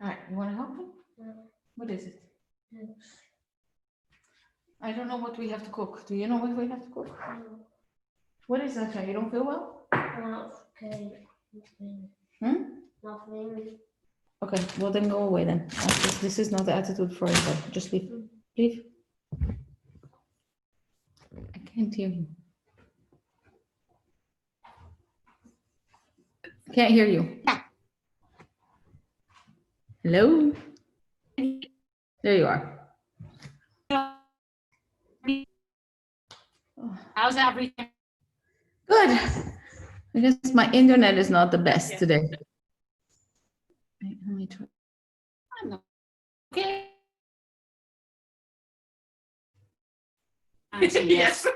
All right, you want to help him? Yeah. What is it? Yes. I don't know what we have to cook. Do you know what we have to cook? No. What is that? You don't feel well? Okay. Nothing. Nothing. Okay, well then go away then. This is not the attitude for it. Just leave. Leave. I can't hear you. Can't hear you. Hello? There you are. How's everything? Good. Because my internet is not the best today. Let me try. Okay. I say yes.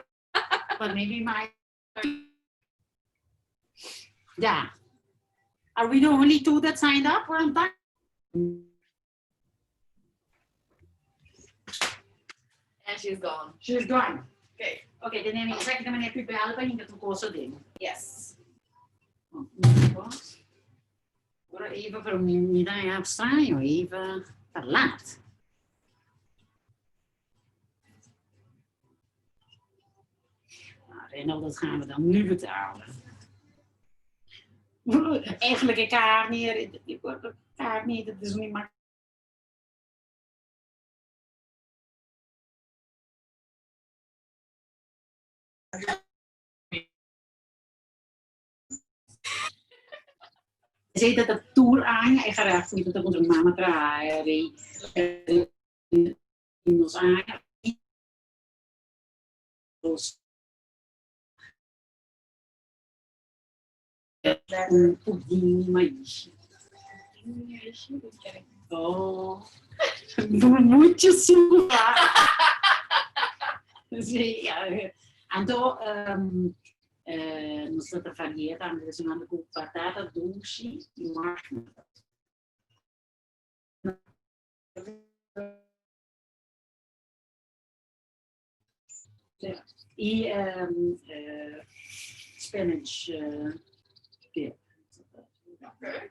But maybe my. Yeah. Are we the only two that signed up for time? And she's gone. She's gone. Okay. Okay, dan neem ik zeg dat meneer Piep helpen in het kosten ding. Yes. Even voor middag in Australië, even verlaat. Nou, dat gaan we dan nu betalen. Eigenlijk een kaart niet, kaart niet, dat is niet makkelijk. Je ziet dat de tour aan je gerecht niet dat onze mama draaien in ons aan. Um pudim mais. Oh, muito suave. Sim, então nos está fazendo também com batata doce e marshmallow. E spinach dip. Okay.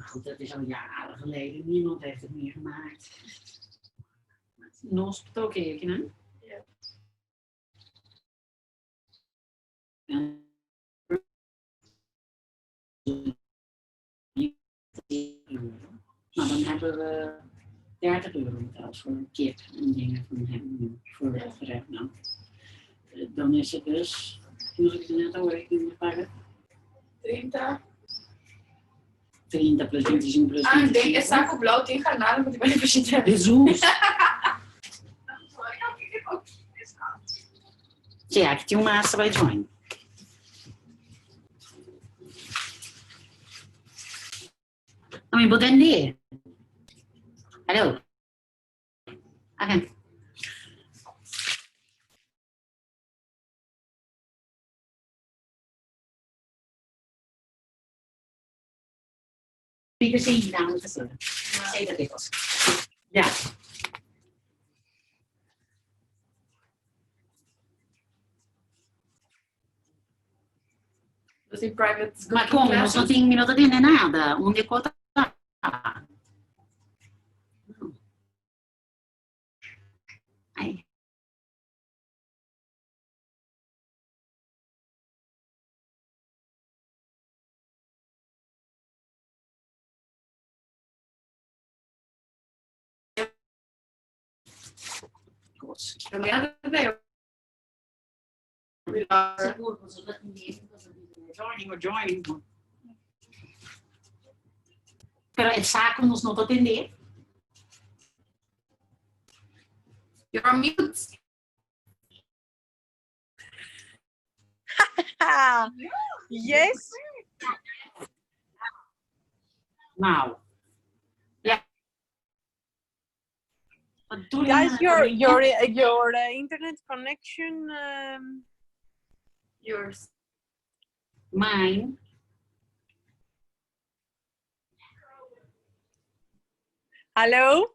Goed, dat is al jaren geleden. Niemand heeft het meer gemaakt. Nos patokeertje, hè? Ja. Maar dan hebben we 30 euro betaald voor een kip en dingen van hem voor het gerecht. Nou, dan is het dus, moet ik er net al rekening mee pakken? 30. 30 plus 25 plus 25. Ah, denk, é saco blauw tegen garnalen moet ik wel even zitten. Jesus! Ja, que tinha uma massa vai join. Não me botar ali. Hello. Okay. Fica sem dar muita cena. Sei da Deus. Ja. Dus in private. Ma come? Non sono 5 minuti di nada. Onde conta? Ai. Joining. Pero el saco nos não atender. You're on mute. Yes. Now. Yeah. Guys, your internet connection. Yours. Mine. Hello.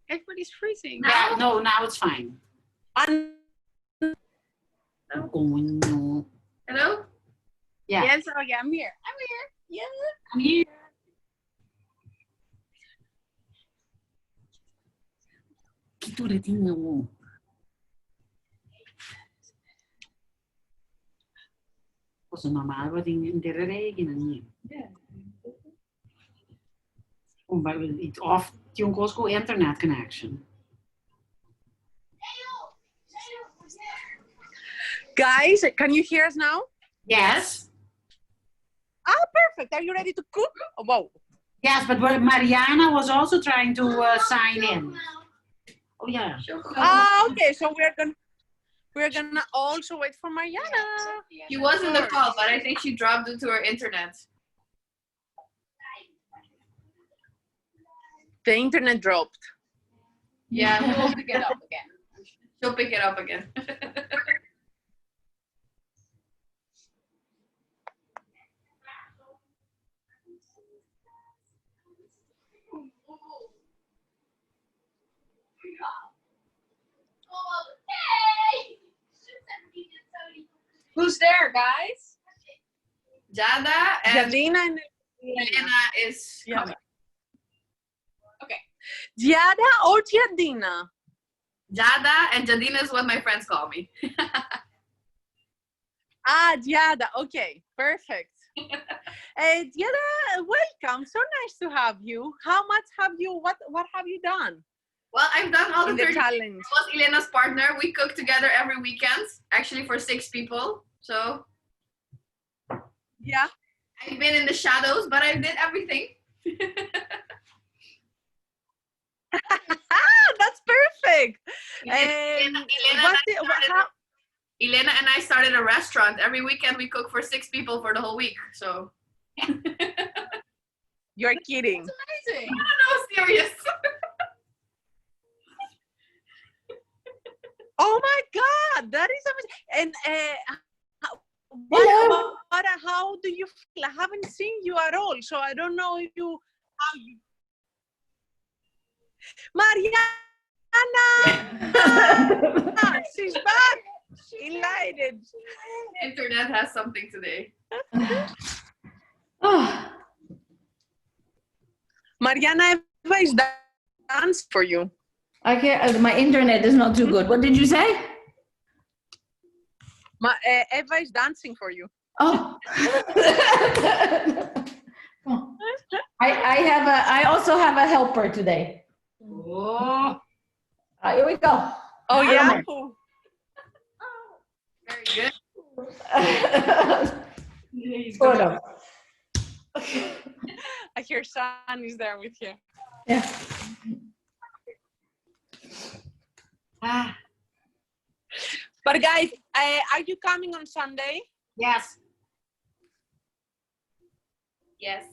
Everybody's freezing. Yeah, no, now it's fine. Coño. Hello? Yeah. Yes, okay, I'm here. I'm here. Yeah. I'm here. Que turetinho. Cosa normal wat in de regen. But it's off Tionkosko internet connection. Guys, can you hear us now? Yes. Ah, perfect. Are you ready to cook? Oh, wow. Yes, but Mariana was also trying to sign in. Oh yeah. Ah, okay. So we're gonna also wait for Mariana. She was in the call, but I think she dropped due to her internet. The internet dropped. Yeah, we'll pick it up again. She'll pick it up again. Who's there, guys? Jada and Jadina and Elena is Yeah. coming. Jada or Jadina? Jada and Jadina is what my friends call me. Ah, Jada. Okay, perfect. Jada, welcome. So nice to have you. How much have you? What have you done Well, I've done all in the the 30 challenge? I was Elena's partner. We cook together every weekend, actually for 6 people. So Yeah. I've been in the shadows, but I did everything. That's perfect. Elena, Elena and I started a restaurant. Every weekend we cook for 6 people for the whole week. So You're kidding. Amazing. no, serious. Oh my God, that is amazing. And Hello. how do you feel? I haven't seen you at all, so I don't know if you. How you... Mariana, she's back. She lighted. Internet has something today. Oh, Mariana, Eva is dancing for you. I can't, my internet is not too good. What did you say? Eva is dancing for you. Oh. I also have a helper today. Oh. Here we go. Oh yeah. Very good. Sort of. I hear San is there with you. Yeah. Ah. But guys, are you coming on Sunday? Yes. Yes.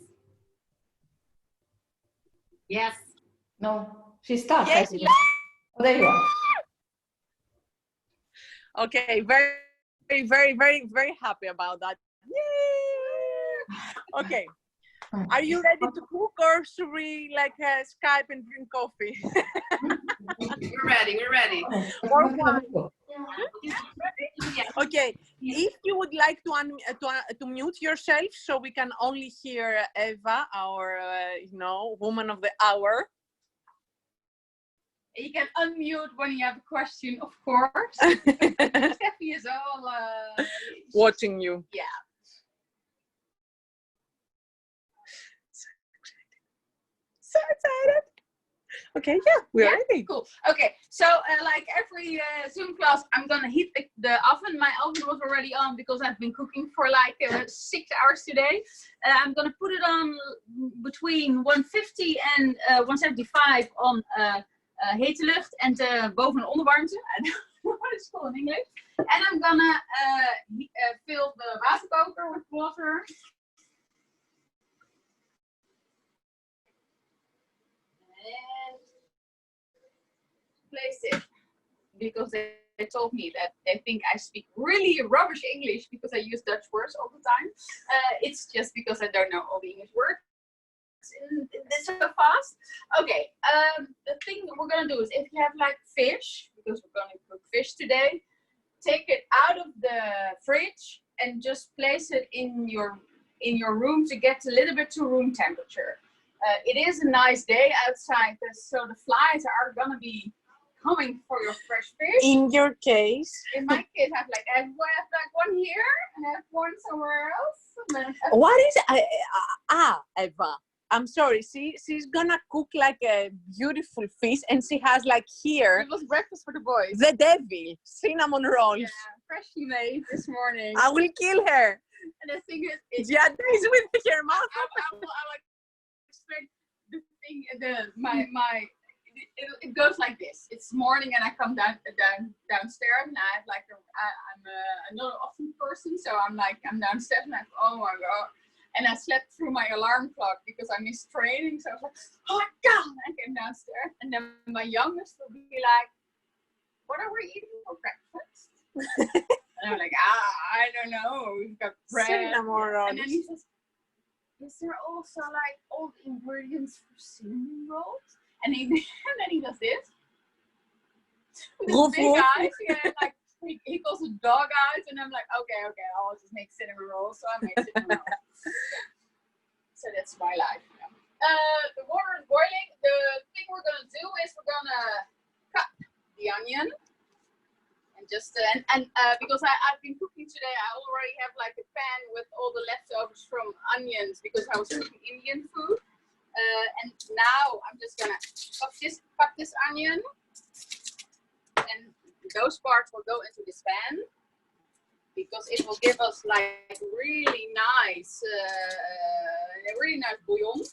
Yes. No, she's stuck. Yes. I see. Oh, there you are. Okay, very, very, very, very happy about that. Yay! Okay. Are you ready to cook or should we like Skype and drink coffee? We're ready. We're ready. Or wine. Okay, if you would like to mute yourself so we can only hear Eva, our woman of the hour. You can unmute when you have a question, of course. Steffi is all Watching you. Yeah. So excited. Okay, yeah, we're ready. Cool. Okay, so like every Zoom class, I'm gonna heat the oven. My oven was already on because I've been cooking for like 6 hours today. I'm gonna put it on between 150 and 175 on hete lucht and boven- en onderwarmte. I don't know what it's called in English. And I'm gonna fill the waterkoker with water. And place it because they told me that they think I speak really rubbish English because I use Dutch words all the time. It's just because I don't know all the English words so fast. Okay, the thing we're gonna do is if you have like fish, because we're gonna cook fish today, take it out of the fridge and just place it in your room to get a little bit to room temperature. It is a nice day outside, so the flies are gonna be coming for your fresh fish. In your case, In my case, I have like one here and I have one somewhere else. And then what is Eva? I'm sorry. She's gonna cook like a beautiful fish, and she has like here it was breakfast for the boys. the devil cinnamon rolls. Yeah, freshly made this morning. I will kill her. And the thing is, Yeah, is with your mouth. I like explain the thing. It goes like this. It's morning and I come downstairs and I have like I'm not an often person, so I'm downstairs and oh my god. And I slept through my alarm clock because I missed training. So I was like, oh my god! I came downstairs, and then my youngest will be like, "What are we eating for breakfast?" And I'm like, I don't know. We've got bread. Cinnamon rolls. And then he says, "Is there also like all the ingredients for cinnamon rolls?" And then he does this. With his big eyes, yeah, like he calls it dog eyes, and I'm like, okay, I'll just make cinnamon rolls. So I made cinnamon rolls. So that's my life. The water is boiling. The thing we're gonna do is we're gonna cut the onion, and just because I've been cooking today, I already have like a pan with all the leftovers from onions because I was cooking Indian food. And now I'm just gonna cut this onion, and those parts will go into this pan because it will give us like really nice bouillon.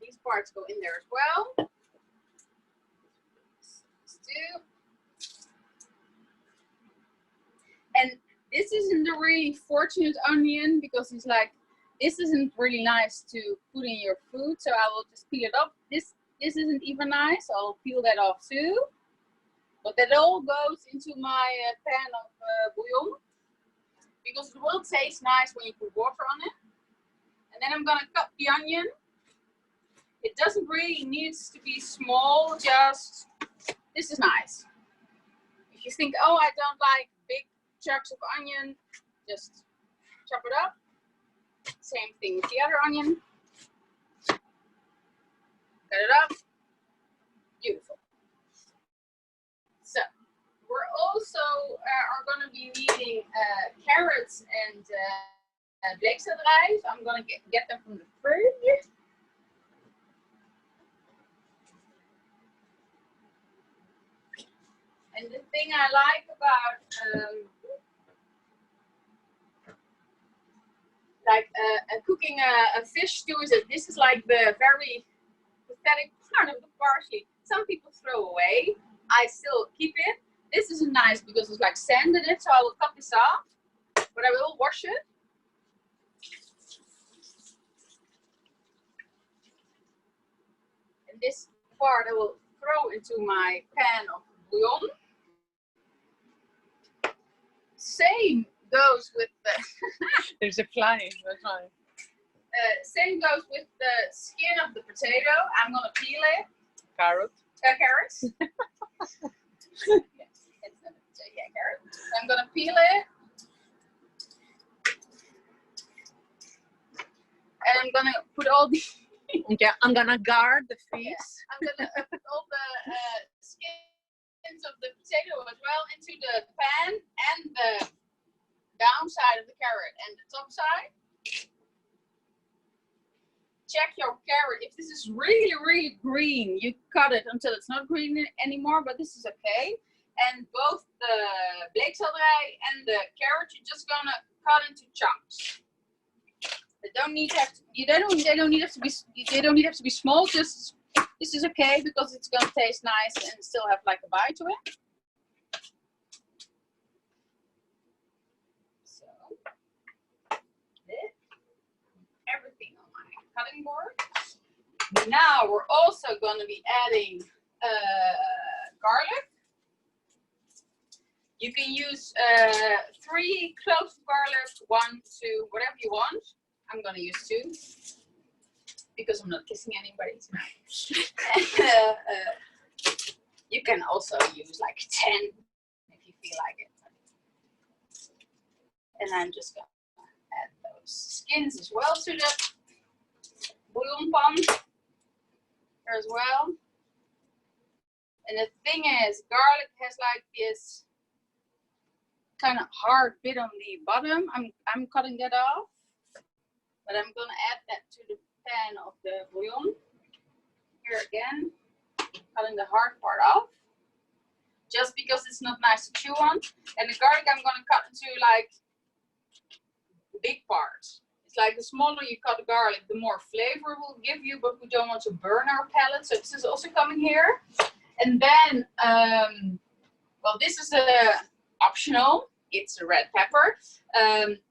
These parts go in there as well. Stew. And this isn't a really fortunate onion because it's like, this isn't really nice to put in your food, so I will just peel it off. This isn't even nice, so I'll peel that off too. But that all goes into my pan of bouillon because it will taste nice when you put water on it. And then I'm gonna cut the onion. It doesn't really need to be small, just this is nice. If you think, oh, I don't like big chunks of onion, just chop it up. Same thing with the other onion. Cut it up. Beautiful. So we're also are going to be needing carrots and bleekselderij. So I'm going to get them from the fridge. And the thing I like about cooking a fish stew is that this is like the very pathetic part of the parsley. Some people throw away. I still keep it. This is nice because it's like sand in it, so I will cut this off, but I will wash it. And this part I will throw into my pan of bouillon. Same goes with the There's a fly. That's fine. Same goes with the skin of the potato. I'm gonna peel it. Carrot. Carrots. Yeah, carrots. I'm gonna peel it. And I'm gonna put all the Okay, I'm gonna guard the fish. yeah, I'm gonna put all the skins of the potato as well into the pan and the downside of the carrot and the top side. Check your carrot. If this is really, really green, you cut it until it's not green anymore, but this is okay. And both the bleekselderij and the carrot, you're just gonna cut into chunks. They don't need to have to, they don't need to be small. Just this is okay because it's gonna taste nice and still have like a bite to it. So everything on my cutting board. Now we're also gonna be adding garlic. You can use 3 cloves of garlic, 1, 2, whatever you want. I'm gonna use 2 because I'm not kissing anybody tonight. You can also use like 10 if you feel like it. And I'm just gonna add those skins as well to the bouillon pan here as well. And the thing is, garlic has like this kind of hard bit on the bottom. I'm cutting that off, but I'm gonna add that to the pan of the bouillon. Here again, cutting the hard part off, just because it's not nice to chew on. And the garlic I'm gonna cut into like big parts. It's like the smaller you cut the garlic, the more flavor it will give you, but we don't want to burn our palate. So this is also coming here. And then, well, this is optional. It's a red pepper.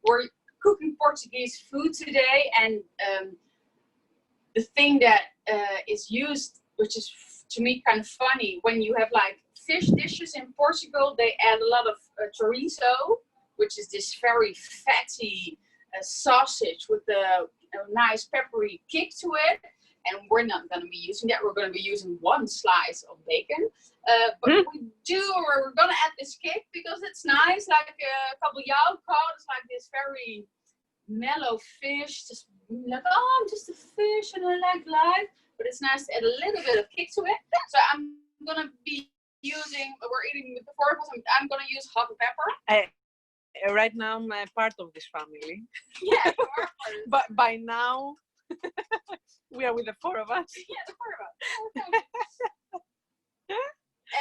We're cooking Portuguese food today, and the thing that is used, which is to me kind of funny, when you have like fish dishes in Portugal, they add a lot of chorizo, which is this very fatty sausage with a nice peppery kick to it. And we're not going to be using that. We're going to be using one slice of bacon. But we're going to add this kick because it's nice, like a kabeljauw cod. It's like this very mellow fish. Just like, oh, I'm just a fish and I like life. But it's nice to add a little bit of kick to it. So I'm going to be using, we're eating with the four of us, I'm going to use hot pepper. Right now, I'm part of this family. Yeah, you are part of But by now, we are with the four of us. Yeah, the four of us.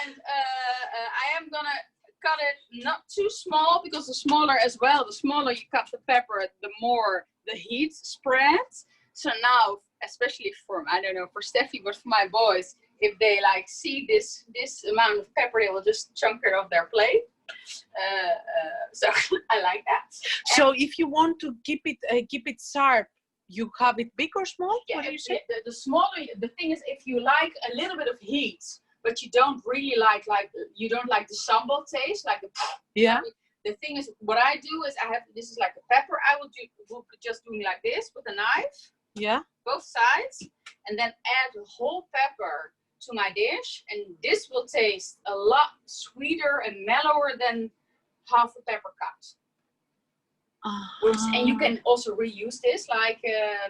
And I am gonna cut it not too small, because the smaller as well, the smaller you cut the pepper, the more the heat spreads. So now, especially for, I don't know, for Steffi, but for my boys, if they like see this amount of pepper, they will just chunk it off their plate. So I like that. So if you want to keep it sharp, you have it big or small? Yeah, what do you say? The smaller, the thing is, if you like a little bit of heat, but you don't really like you don't like the sambal taste, like Yeah. The thing is, what I do is this is like a pepper. I will just doing like this with a knife. Yeah. Both sides, and then add the whole pepper to my dish, and this will taste a lot sweeter and mellower than half a pepper cut. And you can also reuse this, like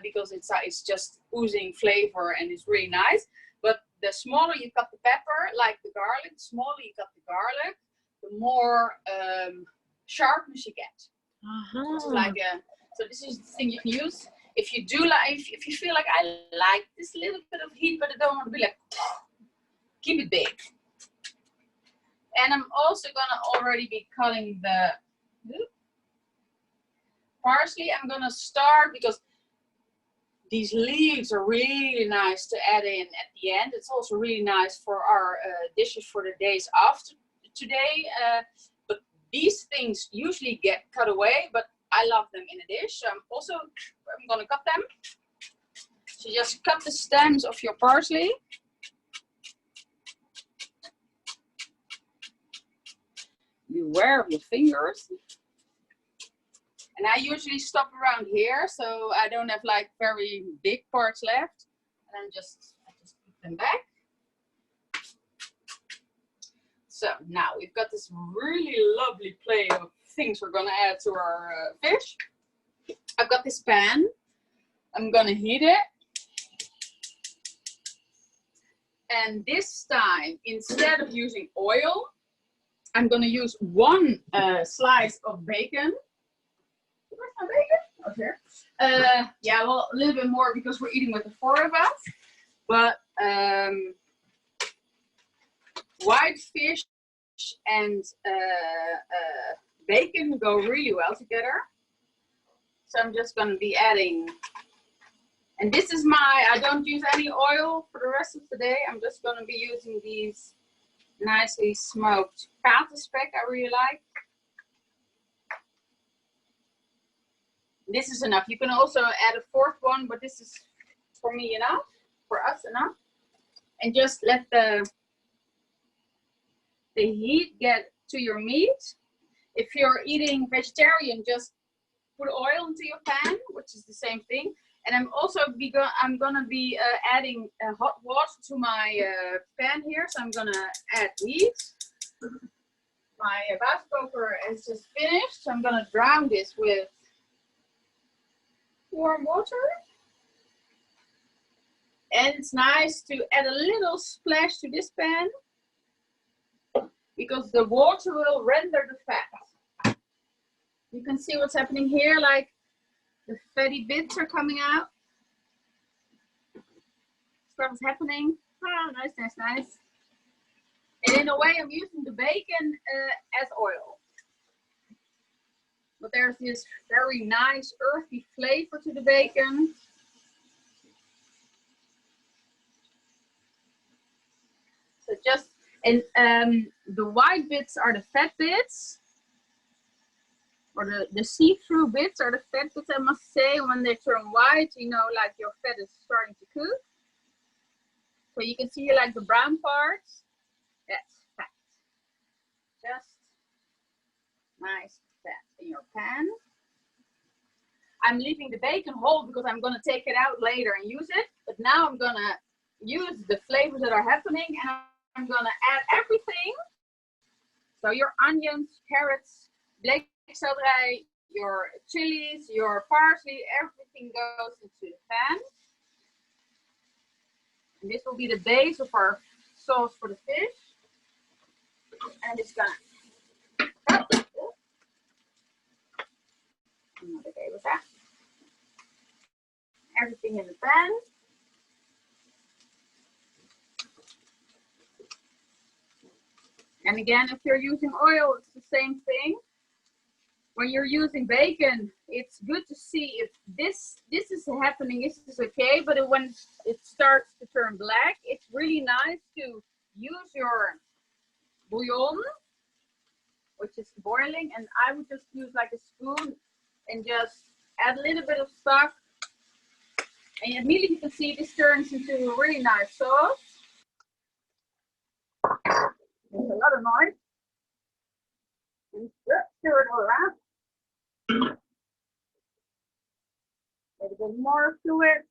because it's just oozing flavor and it's really nice. But the smaller you cut the pepper, like the garlic, the smaller you cut the garlic, the more sharpness you get. So, so this is the thing you can use. If you do like, if you feel like I like this little bit of heat, but I don't want to be like, keep it big. And I'm also gonna already be cutting the parsley. I'm gonna start because these leaves are really nice to add in at the end. It's also really nice for our dishes for the days after today. But these things usually get cut away, but I love them in a dish. So I'm gonna cut them. So just cut the stems of your parsley. Beware of your fingers. And I usually stop around here, so I don't have like very big parts left. And I just put them back. So now we've got this really lovely plate of things we're gonna add to our fish. I've got this pan. I'm gonna heat it. And this time, instead of using oil, I'm gonna use one slice of bacon. Where's my bacon? Oh, here. Yeah, well, a little bit more because we're eating with the four of us. But white fish and bacon go really well together. So I'm just going to be adding, and this is I don't use any oil for the rest of the day. I'm just going to be using these nicely smoked patenspek I really like. This is enough. You can also add a fourth one, but this is for me enough, for us enough. And just let the heat get to your meat. If you're eating vegetarian, just put oil into your pan, which is the same thing. And I'm gonna be adding hot water to my pan here. So I'm gonna add these. My waterkoker is just finished. So I'm gonna drown this with warm water. And it's nice to add a little splash to this pan because the water will render the fat. You can see what's happening here, like the fatty bits are coming out. Stuff is happening. Oh, nice, nice, nice. And in a way, I'm using the bacon as oil. But there's this very nice earthy flavor to the bacon. So just, and the white bits are the fat bits. Or the see-through bits are the fat bits, I must say. When they turn white, you know, like your fat is starting to cook. So you can see like the brown parts. That's fat. Just nice fat in your pan. I'm leaving the bacon whole because I'm going to take it out later and use it. But now I'm going to use the flavors that are happening and I'm going to add everything. So your onions, carrots, black celery, your chilies, your parsley, everything goes into the pan. And this will be the base of our sauce for the fish. And it's gonna everything in the pan. And again, if you're using oil, it's the same thing. When you're using bacon, it's good to see if this is happening, this is okay, but when it starts to turn black, it's really nice to use your bouillon, which is boiling, and I would just use like a spoon and just add a little bit of stock. And immediately you can see this turns into a really nice sauce. There's a lot of noise. And stir it all around. A little bit more to it.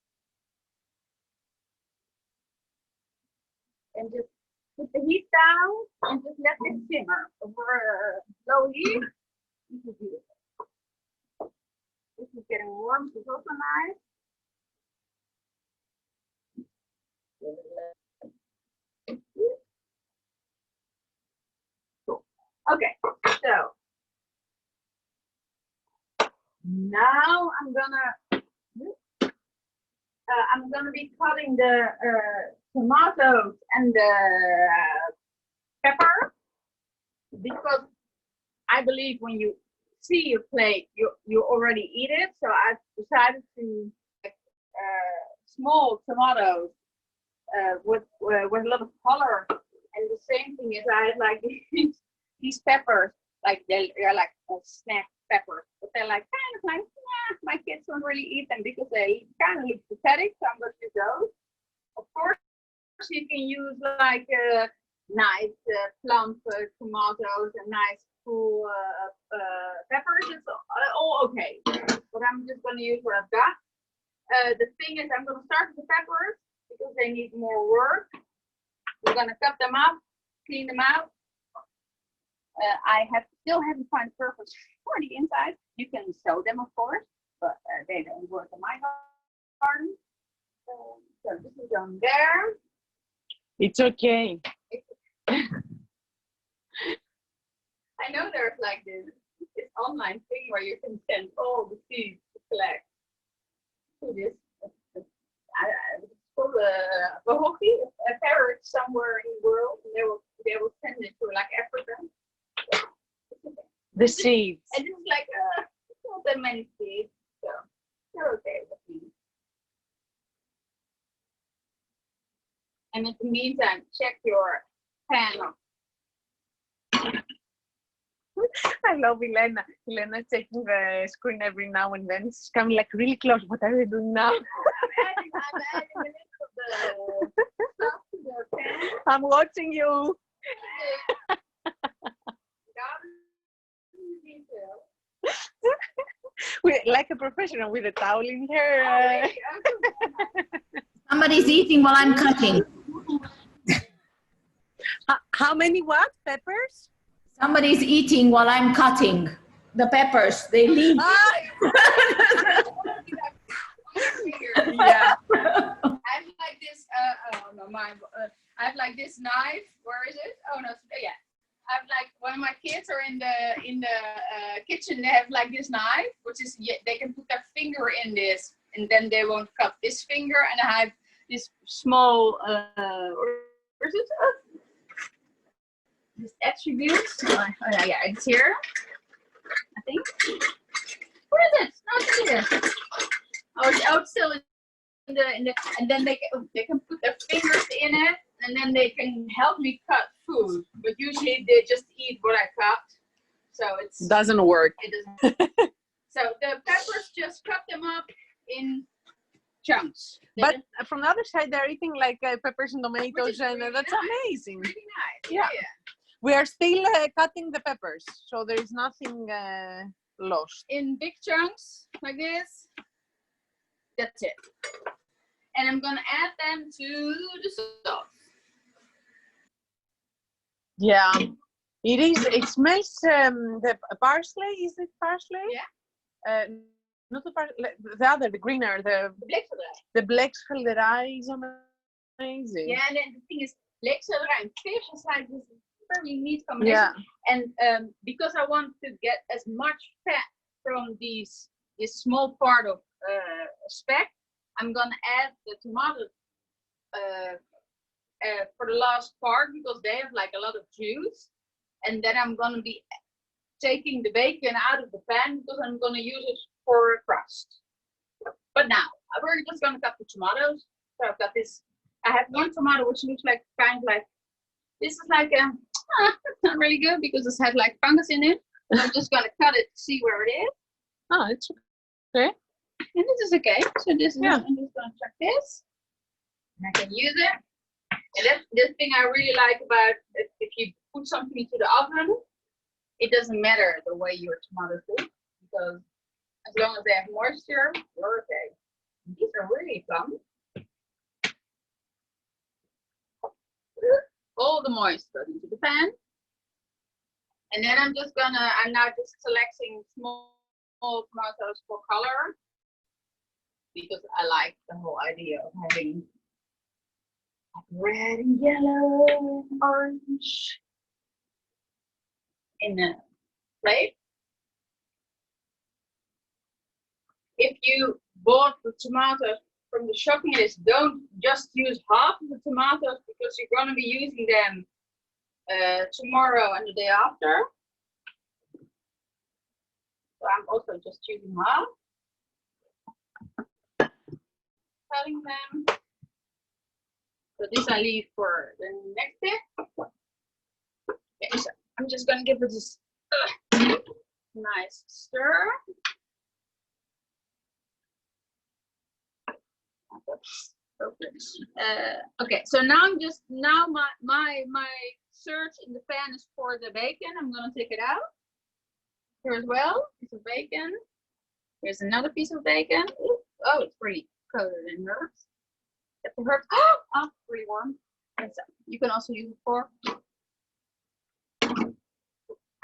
And just put the heat down and just let it simmer over low heat. This is beautiful. This is getting warm, this is also nice. Okay, so now I'm gonna be cutting the tomatoes and the pepper because I believe when you see your plate, you already eat it. So I've decided to make small tomatoes with a lot of color. And the same thing is I like these peppers, like they're like snack peppers, but they're like kind of like, yeah, my kids don't really eat them because they kind of look pathetic. So I'm going to use those. Of course, you can use like nice plump tomatoes and nice full peppers. It's all okay. But I'm just going to use what I've got. The thing is, I'm going to start with the peppers because they need more work. We're going to cut them up, clean them out. I still haven't found the purpose for the inside. You can sew them, of course, but they don't work in my garden. So this is on there. It's okay. I know there's like this online thing where you can send all the seeds to collect to this. It's called a parrot somewhere in the world, and they will send it to like Africa. The seeds. And this is like not that many seeds, so they're okay with me. And in the meantime, check your pan. I love Elena. Elena checking the screen every now and then. She's coming like really close. What are they doing now? I'm adding a little of the stuff to the pan. I'm watching you. Like a professional with a towel in her. Somebody's eating while I'm cutting. How many what? Peppers? Somebody's eating while I'm cutting the peppers. They leave. Ah, Yeah. I have like this. Oh no, I have like this knife. Where is it? Oh no, yeah. I have like when my kids are in the kitchen, they have like this knife, which is they can put their finger in this, and then they won't cut this finger. And I have this small. Where is it? This attributes. Oh yeah, it's here. I think. Where is it? No, it's here. It's still in the and then they can put their fingers in it, and then they can help me cut food. But usually they just eat what I cut, so it doesn't work. doesn't. So the peppers, just cut them up in chunks. But from the other side, they're eating like peppers and tomatoes, and really that's nice. amazing. Pretty nice. Yeah. We are still cutting the peppers, so there is nothing lost. In big chunks like this. That's it. And I'm gonna add them to the sauce. Yeah, it is. It smells the parsley. Is it parsley? Yeah. Not the parsley. The other, the greener, the bleekselderij is amazing. Yeah, and then the thing is, bleekselderij and fish is like this very neat combination. Yeah. And because I want to get as much fat from this small part of speck, I'm gonna add the tomato for the last part because they have like a lot of juice, and then I'm gonna be taking the bacon out of the pan because I'm gonna use it for a crust. But now we're just gonna cut the tomatoes. So I've got this. I have one tomato which looks like kind of like this is like it's not really good because it's had like fungus in it. So I'm just gonna cut it to see where it is. Oh, it's okay. And this is okay. So this is, Yeah. I'm just gonna check this. And I can use it. And that's the thing I really like about it. If you put something into the oven, it doesn't matter the way your tomatoes cook because as long as they have moisture, you're okay. These are really plump. All the moisture goes into the pan. And then I'm now just selecting small tomatoes for color. Because I like the whole idea of having red and yellow and orange in a plate. If you bought the tomatoes from the shopping list, don't just use half of the tomatoes because you're going to be using them tomorrow and the day after. So I'm also just using half. Cutting them. So this I leave for the next step. Okay, so I'm just gonna give it this nice stir. Okay, so now my search in the pan is for the bacon. I'm gonna take it out. Here as well, piece of bacon. Here's another piece of bacon. Oh, it's pretty coated in herbs. Get the herbs. Oh, pretty warm. And so you can also use a fork.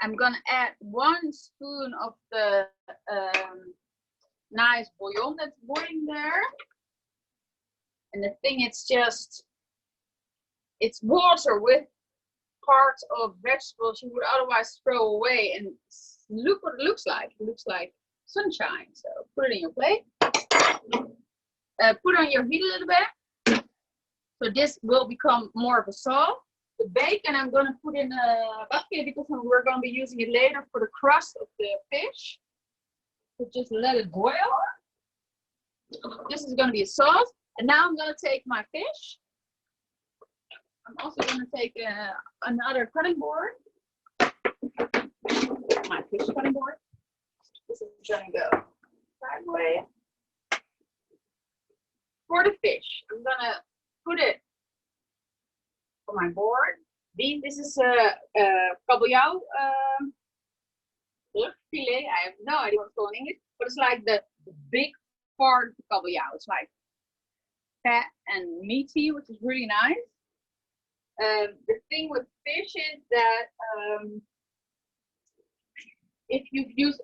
I'm gonna add 1 spoon of the nice bouillon that's boiling there. And the thing, it's water with parts of vegetables you would otherwise throw away. And look what it looks like. It looks like sunshine. So put it in your plate. Put on your heat a little bit. So this will become more of a sauce. The bacon I'm going to put in a bucket because we're going to be using it later for the crust of the fish. So just let it boil. This is going to be a sauce. And now I'm going to take my fish. I'm also going to take another cutting board. My fish cutting board. This is going to go sideways. For the fish, I'm going to put it on my board. This is kabeljauw filet. I have no idea what's called in English. but it's like the big part of the kabeljauw. It's like fat and meaty, which is really nice. The thing with fish is that if you've used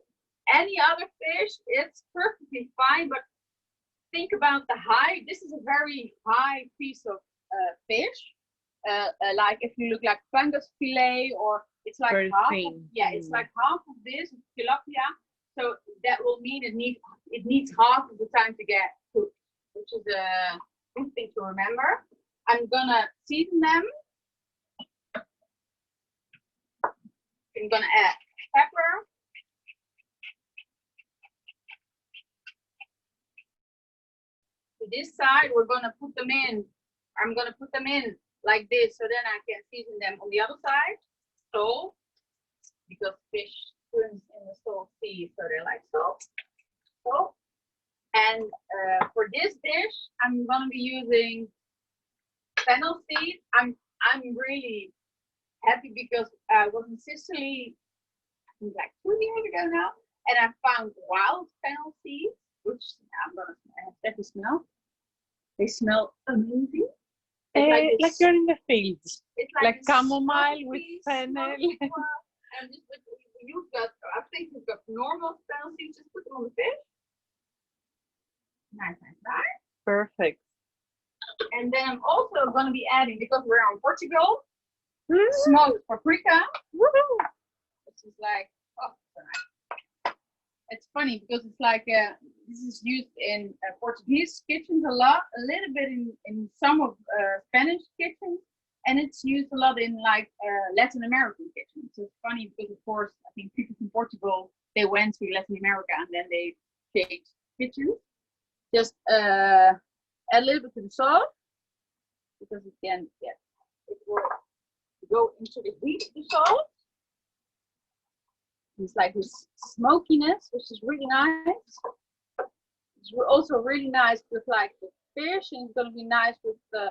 any other fish, it's perfectly fine, but think about the high. This is a very high piece of fish. Like if you look like fungus fillet, or it's like Very half. thin. It's like half of this tilapia. So that will mean it needs half of the time to get cooked, which is a good thing to remember. I'm gonna season them. I'm gonna add pepper. To this side, we're gonna put them in. I'm gonna put them in like this, so then I can season them on the other side. Salt, because fish swims in the salt sea, so they like salt. Salt. And for this dish, I'm gonna be using fennel seed. I'm really happy because I was in Sicily, I think like 2 years ago now, and I found wild fennel seeds, which I'm gonna have to smell. They smell amazing. Like you're in the fields. It's Like this chamomile with smoky, fennel. smoky one. And just, you've got, I think you've got normal fennel seeds, just put them on the fish. Nice. Perfect. And then I'm also going to be adding, because we're in Portugal, smoked paprika. Which is like, oh, so nice. It's funny because it's like, this is used in Portuguese kitchens a little bit in some of Spanish kitchens, and it's used a lot in like Latin American kitchens. So it's funny because, of course, I think people from Portugal, they went to Latin America and then they changed kitchens. Just add a little bit of the salt, because again, it will go into the heat of the salt. It's like this smokiness, which is really nice. It's also really nice with like the fish, and it's gonna be nice with the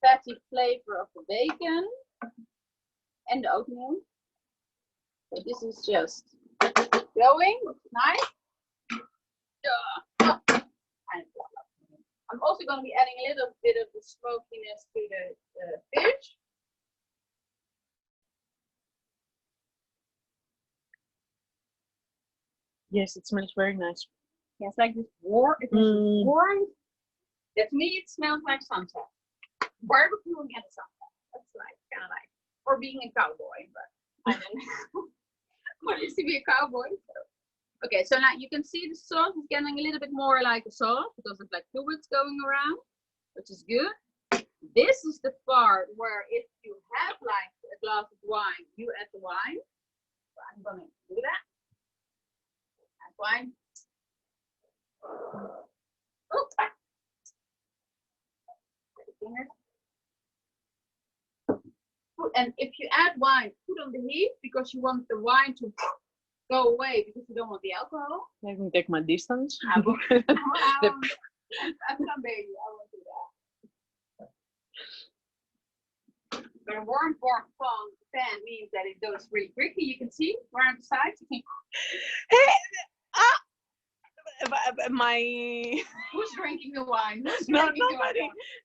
fatty flavor of the bacon and the oatmeal. So this is just going, nice. I'm also going to be adding a little bit of the smokiness to the fish. Yes, it smells very nice. Yeah, it's like this warm. It is warm. To me, it smells like sunset. Barbecuing at sunset. That's like kind of like, or being a cowboy, but I don't know. I used to be a cowboy. So. Okay, so now you can see the sauce is getting a little bit more like a sauce because of like fluids going around, which is good. This is the part where if you have like a glass of wine, you add the wine. So I'm gonna do that. Add wine. Oh. And if you add wine, put on the heat because you want the wine to go away because you don't want the alcohol. I can take my distance. I'm some baby. I won't do that. But a warm pan means that it goes really quickly. You can see around the sides. You can... My Who's drinking the wine?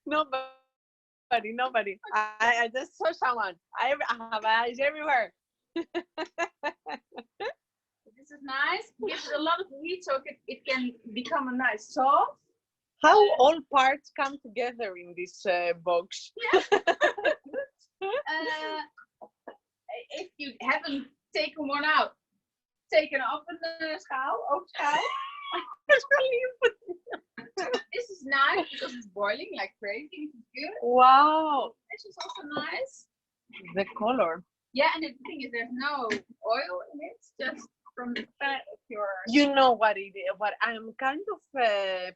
Nobody. I just saw someone. I have eyes everywhere. This is nice. Gives it a lot of heat so it can become a nice sauce. How all parts come together in this box. Yeah. If you haven't taken one out, take it off in the schaal. This is nice because it's boiling like crazy. It's good. Wow. This is also nice. The color. Yeah, and the thing is, there's no oil in it. It's just from the fat of your. You know what it is? What I'm kind of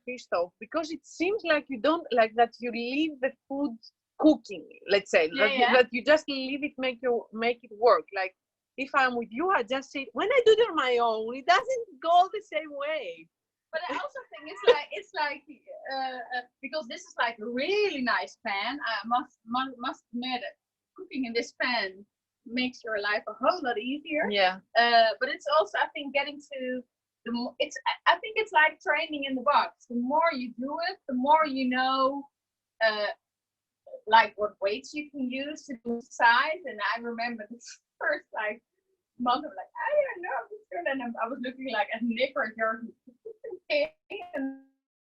pissed off because it seems like you don't like that. You leave the food cooking. Let's say that you just leave it make it work. Like if I'm with you, I just say when I do it on my own, it doesn't go the same way. But I also think it's like because this is like a really nice pan. I must admit it. Cooking in this pan makes your life a whole lot easier. Yeah. But it's also, I think, getting to I think it's like training in the box. The more you do it, the more you know, like what weights you can use to do size. And I remember the first like month, I'm like, I don't know, and I was looking like at Nick or Jordan, and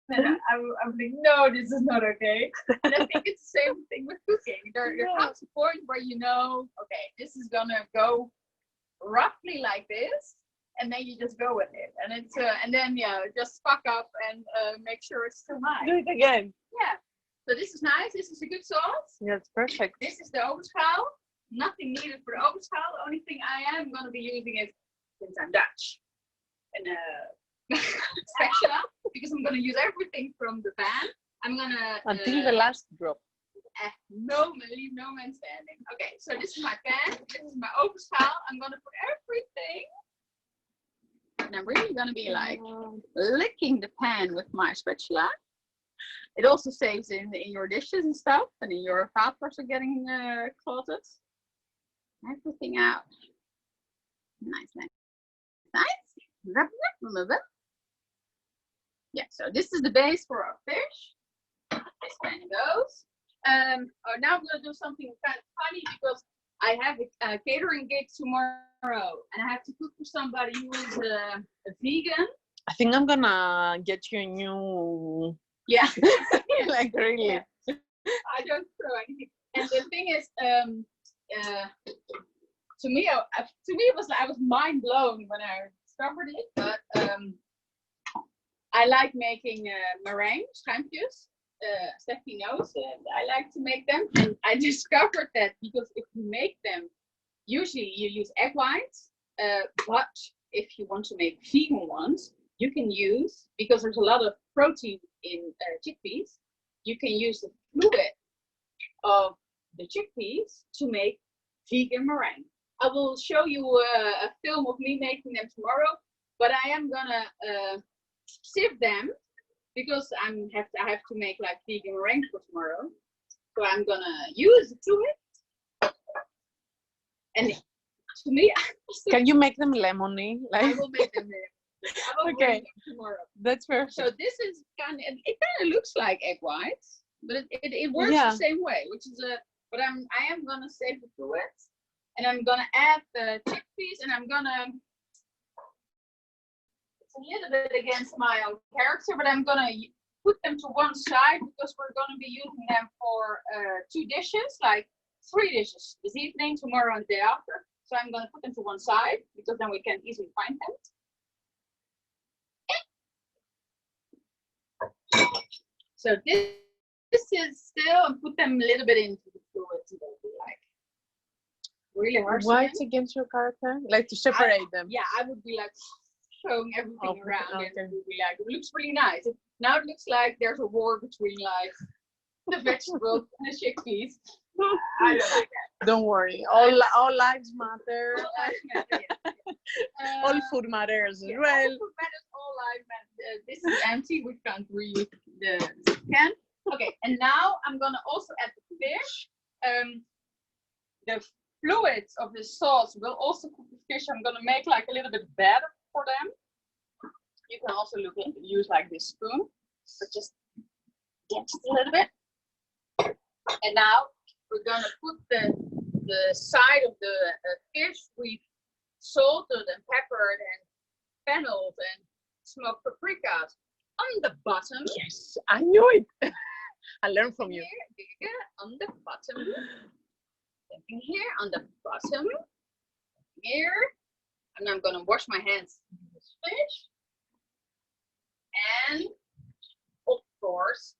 then I was like, no, this is not okay. And I think it's the same thing with cooking. There comes a point where you know, okay, this is gonna go roughly like this, and then you just go with it, and it's and then just fuck up and make sure it's too high. Do it again. Yeah. So this is nice. This is a good sauce. Yeah, it's perfect. This is the overschaal. Nothing needed for the overschaal. The only thing I am going to be using is, since I'm Dutch, and spatula, because I'm going to use everything from the pan. I'm going to until the last drop. Leave no man standing. Okay, so this is my pan. This is my overschaal. I'm going to put everything, and I'm really going to be like licking the pan with my spatula. It also saves in your dishes and stuff, and in your vaatwasser are getting clotted. Everything out. Nice. Yeah, so this is the base for our fish. This kind of goes. Now I'm going to do something kind of funny because I have a catering gig tomorrow, and I have to cook for somebody who is a vegan. I think I'm gonna get you a new. Yeah. Like really. Yeah. I don't throw anything. And the thing is, to me it was like, I was mind blown when I discovered it. But I like making meringue, schuimpjes. Steffi knows I like to make them, and I discovered that because if you make them, usually you use egg whites, but if you want to make vegan ones, you can use, because there's a lot of protein in chickpeas, you can use the fluid of the chickpeas to make vegan meringue. I will show you a film of me making them tomorrow, but I am gonna sieve them because I have to make like vegan meringue for tomorrow. So I'm gonna use the fluid, and to me, can you make them lemony? Like I will make them. Okay, tomorrow. That's perfect. So this is kind of looks like egg whites, but it works the same way, which is but I am gonna save the fluids, and I'm gonna add the chickpeas, and I'm gonna, it's a little bit against my own character, but I'm gonna put them to one side because we're gonna be using them for 2 dishes, like 3 dishes this evening, tomorrow, and the day after. So I'm gonna put them to one side because then we can easily find them. So this is still, and put them a little bit into the fluid to be like really hard. Why it's against your character? Like to separate them? Yeah, I would be like showing everything around, and it would be like, it looks really nice. Now it looks like there's a war between like the vegetables and the chickpeas. I don't like that. Don't worry, all lives matter. All lives matter. Yeah. All food matters as well. All food matters. All lives matter. This is empty. We can't reuse the can. Okay, and now I'm gonna also add the fish. The fluids of the sauce will also cook the fish. I'm gonna make like a little bit better for them. You can also use like this spoon, but just get just a little bit. And now we're gonna put the side of the fish we've salted and peppered and fennelled and smoked paprikas on the bottom. Yes, I knew it. I learned from you. Here, on the bottom. Something here on the bottom. Here. And I'm gonna wash my hands with this fish. And of course,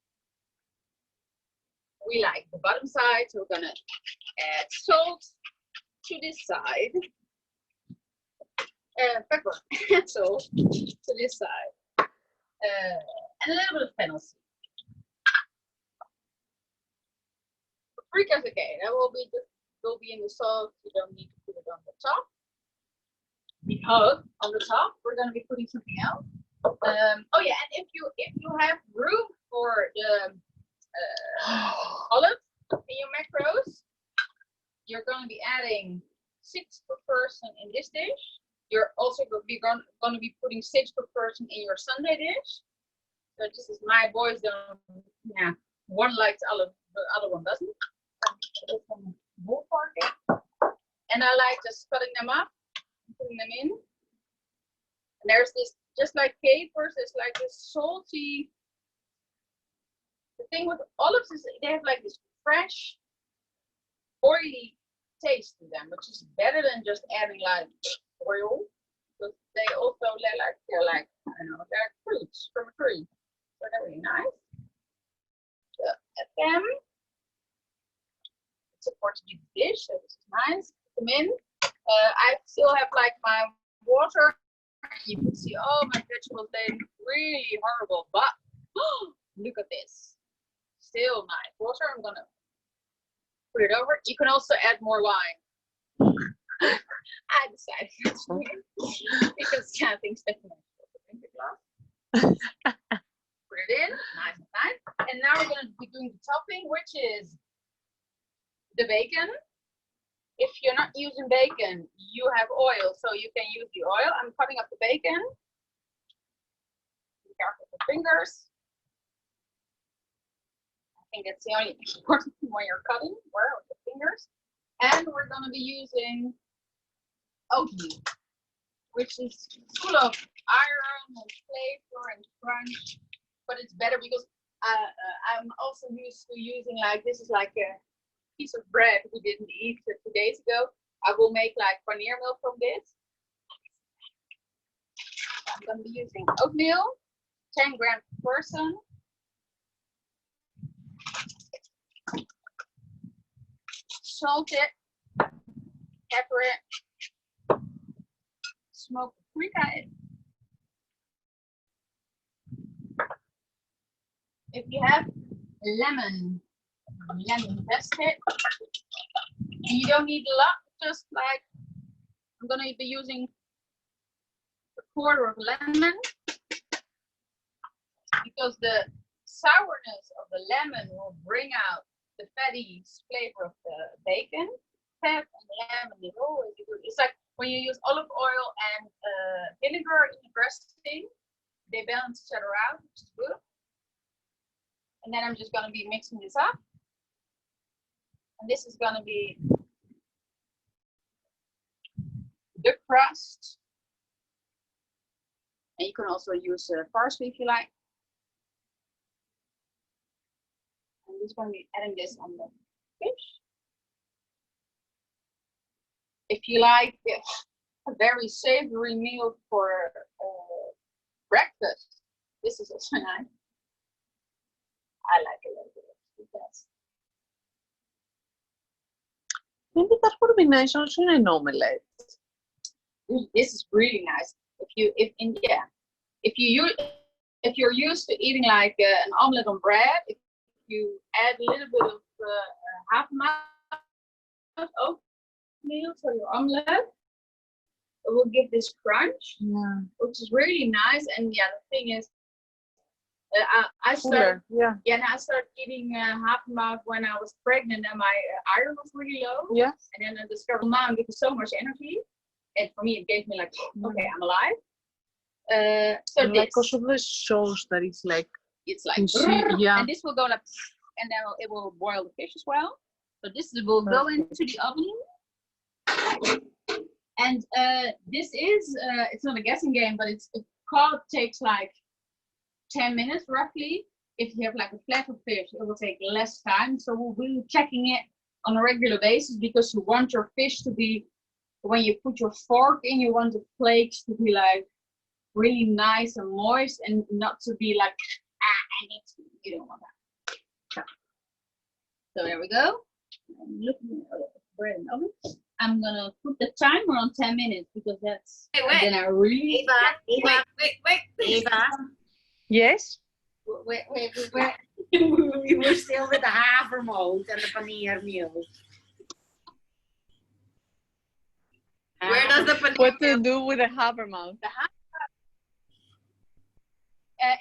we like the bottom side, so we're gonna add salt to this side. Pepper and salt to this side. And a little bit of fennel seed. Paprika's okay, that will be in the sauce. You don't need to put it on the top. Because on the top we're gonna be putting something else. Oh yeah, and if you have room for the olives in your macros, you're going to be adding 6 per person in this dish. You're also going to be putting 6 per portion in your Sunday dish. So this is my boys don't, one likes olive, the other one doesn't. And I like just cutting them up, putting them in. And there's this, just like capers, there's like this salty. The thing with olives is they have like this fresh, oily taste to them, which is better than just adding like oil. Because they also they're like I don't know, they're fruits from a tree. So they're really nice. So add them. It's a Portuguese dish, so this is nice. Put them in. I still have like my water. You can see all my vegetables, they're really horrible, but look at this. Still nice. Water, I'm gonna put it over. You can also add more wine. I decided not to because I think Stephanie will drink the glass. Put it in, nice and nice. And now we're gonna be doing the topping, which is the bacon. If you're not using bacon, you have oil, so you can use the oil. I'm cutting up the bacon. Be careful with the fingers. I think that's the only important thing when you're cutting, with the fingers. And we're going to be using oatmeal, which is full of iron and flavor and crunch. But it's better because I'm also used to using this is like a piece of bread we didn't eat 2 days ago. I will make like paneer milk from this. I'm going to be using oatmeal, 10 grams per person. Salt it, pepper it, smoke paprika it. If you have lemon zest it. And you don't need a lot, just like I'm gonna be using a quarter of lemon because the sourness of the lemon will bring out the fatty flavor of the bacon. Fat and lemon is always good. It's like when you use olive oil and vinegar in the dressing, they balance each other out, which is good. And then I'm just gonna be mixing this up. And this is gonna be the crust. And you can also use parsley if you like. I'm just going to be adding this on the fish. If you like a very savory meal for breakfast, this is also nice. I like a little bit of this. Maybe that would be nice also in an omelette. This is really nice. If you're used to eating like an omelet on bread, if you add a little bit of half a mouth oatmeal to your omelet, it will give this crunch, which is really nice. And yeah, the thing is, I started eating half a mouth when I was pregnant, and my iron was really low. Yeah. And then I discovered mom gives so much energy, and for me it gave me like, okay, I'm alive. So like also the sauce that it's like and this will go like, and then it will boil the fish as well. So this will go into the oven. And this is it's not a guessing game, but it takes like 10 minutes roughly. If you have like a flatter fish, it will take less time. So we'll be checking it on a regular basis because you want your fish to be, when you put your fork in, you want the flakes to be like really nice and moist and not to be like, you don't want that. So there we go. I'm looking at the bread in the oven. I'm gonna put the timer on 10 minutes because that's, then I really, Eva. Yes? We were still with the havermout and the paneermeal. Where does the paneer What to do with a havermout?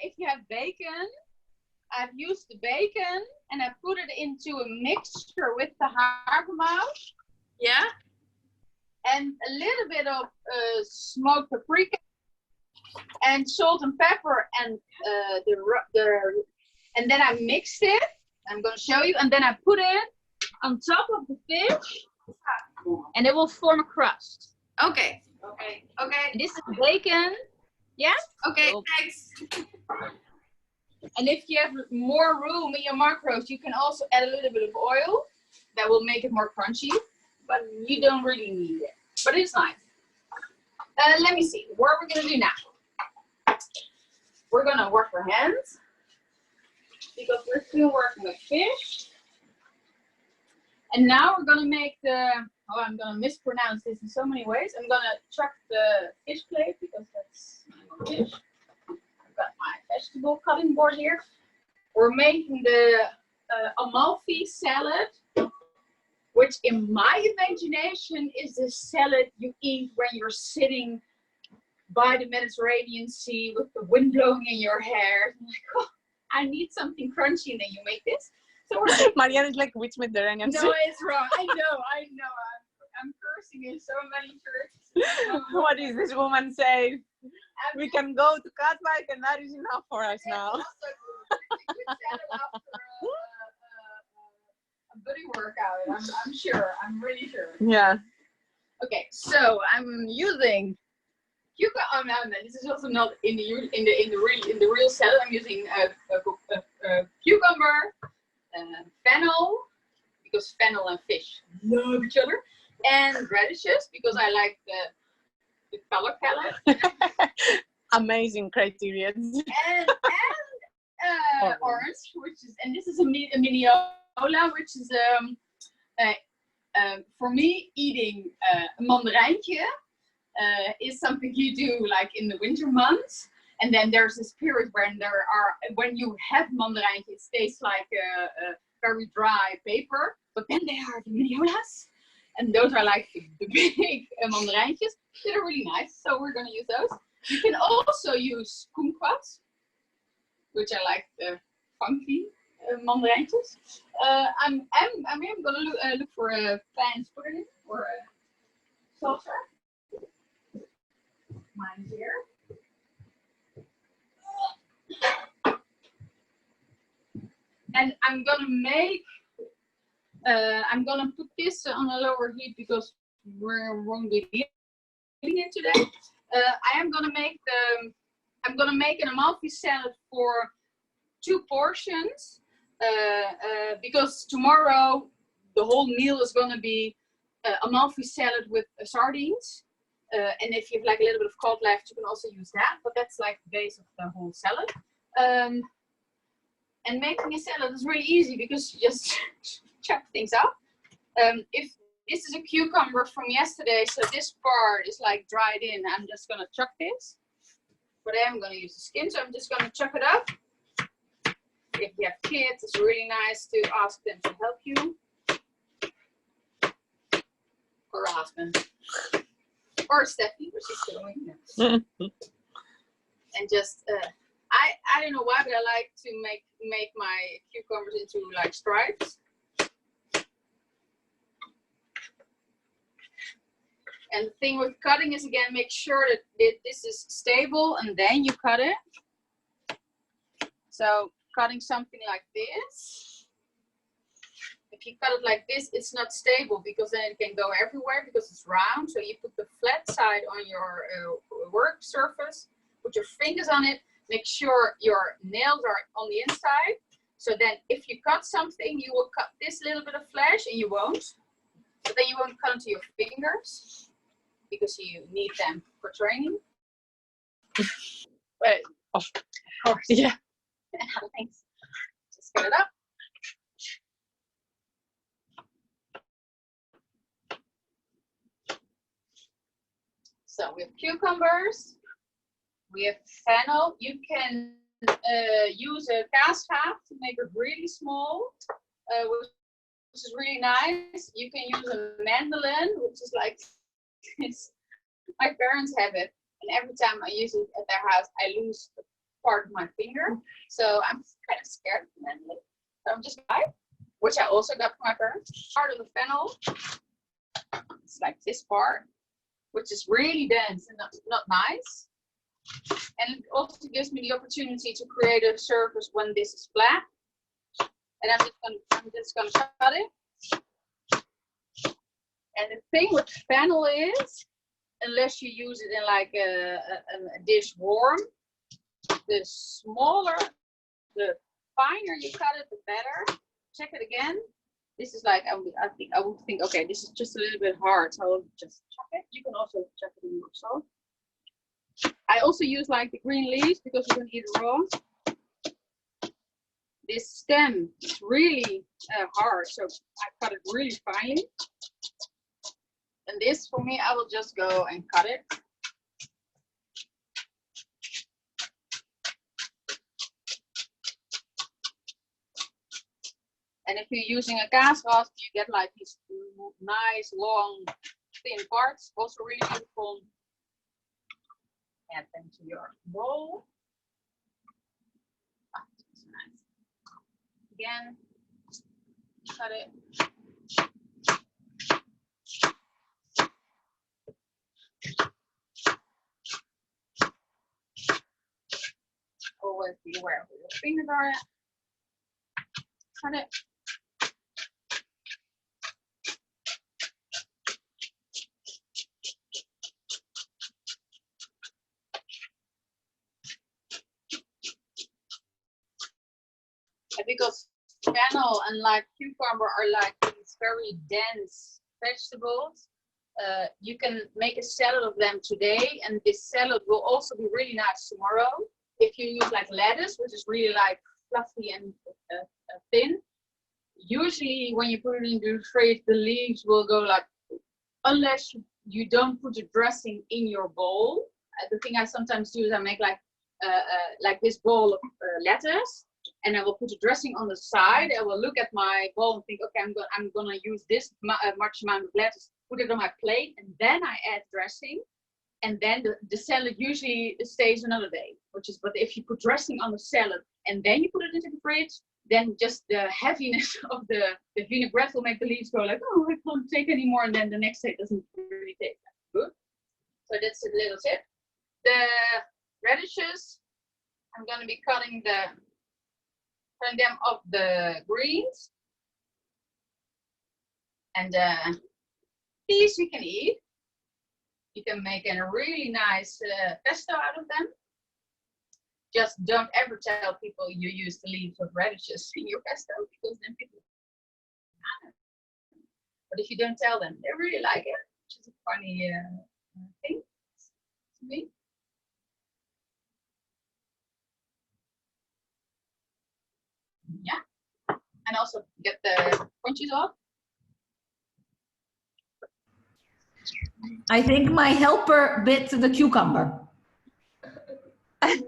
if you have bacon, I've used the bacon and I put it into a mixture with the havermout. Yeah. And a little bit of smoked paprika. and salt and pepper and and then I mixed it. I'm gonna show you, and then I put it on top of the fish, and it will form a crust. Okay. Okay. Okay. And this is bacon. Yeah. Okay. Oh. Thanks. And if you have more room in your macros, you can also add a little bit of oil. That will make it more crunchy, but you don't really need it. But it's nice. Let me see. What are we gonna do now? We're gonna work our hands because we're still working with fish. And now we're gonna make the. Oh, I'm gonna mispronounce this in so many ways. I'm gonna chuck the fish plate because that's my fish. I've got my vegetable cutting board here. We're making the Amalfi salad, which in my imagination is the salad you eat when you're sitting by the Mediterranean Sea with the wind blowing in your hair. I'm like, oh, I need something crunchy, and then you make this. So we're Marianne is like, which Mediterranean? no, it's wrong. I know. I'm cursing in so many churches. What is this woman say? We can go to Katwijk and that is enough for us now. It's also a good salad after a booty workout. I'm sure. I'm really sure. Yeah. Okay, so I'm using cucumber. Oh, no, this is also not in the real salad. I'm using cucumber, fennel, because fennel and fish love each other, and radishes because I like the color palette. Amazing criteria. And orange, which is, and this is a miniola, which is for me eating a mandarijntje is something you do like in the winter months. And then there's this period when you have mandarijntje, it tastes like a very dry paper. But then there are the miniolas, and those are like the big mandarijntjes. They're really nice, so we're gonna use those. You can also use kumquats, which I like the funky mandarijntjes. I'm gonna look for a pan pudding or a saucer. Mine's here. And I'm gonna put this on a lower heat because we won't be eating it today. I'm gonna make an Amalfi salad for 2 portions because tomorrow the whole meal is gonna be Amalfi salad with sardines. And if you have like a little bit of cod left, you can also use that. But that's like the base of the whole salad. And making a salad is really easy because you just chop things up. If this is a cucumber from yesterday, so this part is like dried in, I'm just gonna chuck this. But I'm gonna use the skin, so I'm just gonna chuck it up. If you have kids, it's really nice to ask them to help you. Or a husband. Or Steffi, but she's still doing it. And just I don't know why, but I like to make my cucumbers into like stripes. And the thing with cutting is, again, make sure that this is stable and then you cut it. So cutting something like this, if you cut it like this, it's not stable because then it can go everywhere because it's round. So you put the flat side on your work surface, put your fingers on it, make sure your nails are on the inside. So then if you cut something, you will cut this little bit of flesh and you won't. So then you won't cut into your fingers because you need them for training. But of course, yeah. Thanks. Just get it up. So we have cucumbers, we have fennel. You can use a kaasgaaf to make it really small, which is really nice. You can use a mandolin, which is like this. My parents have it, and every time I use it at their house, I lose part of my finger. So I'm kind of scared of the mandolin. So I'm just buying, which I also got from my parents. Part of the fennel, it's like this part, which is really dense and not nice. And it also gives me the opportunity to create a surface when this is flat. And I'm just gonna cut it. And the thing with fennel is, unless you use it in like a dish warm, the smaller, the finer you cut it, the better. Check it again. This is like, I would think, okay, this is just a little bit hard, so I'll just chop it. You can also chop it in your salt. I also use like the green leaves because you can eat it raw. This stem is really hard, so I cut it really finely. And this, for me, I will just go and cut it. And if you're using a kaasrasp, you get like these nice, long, thin parts. Also really beautiful. Add them to your bowl. Ah, that's nice. Again, cut it. Always be aware of where your fingers are at. Cut it. Because fennel and like cucumber are like these very dense vegetables, you can make a salad of them today, and this salad will also be really nice tomorrow. If you use like lettuce, which is really like fluffy and thin, usually when you put it in the fridge, the leaves will go like, unless you don't put the dressing in your bowl. The thing I sometimes do is I make like this bowl of lettuce, and I will put the dressing on the side. I will look at my bowl and think, okay, I'm gonna use this much amount of lettuce, put it on my plate, and then I add dressing. And then the salad usually stays another day, but if you put dressing on the salad and then you put it into the fridge, then just the heaviness of the vinaigrette will make the leaves go like, oh, I can't take anymore. And then the next day it doesn't really taste that good. So that's a little tip. The radishes, I'm gonna be cutting them off the greens. And these you can eat. You can make a really nice pesto out of them. Just don't ever tell people you use the leaves of radishes in your pesto, because then people. But if you don't tell them, they really like it, which is a funny thing to me. Yeah, and also get the crunchies off. I think my helper bit the cucumber. Of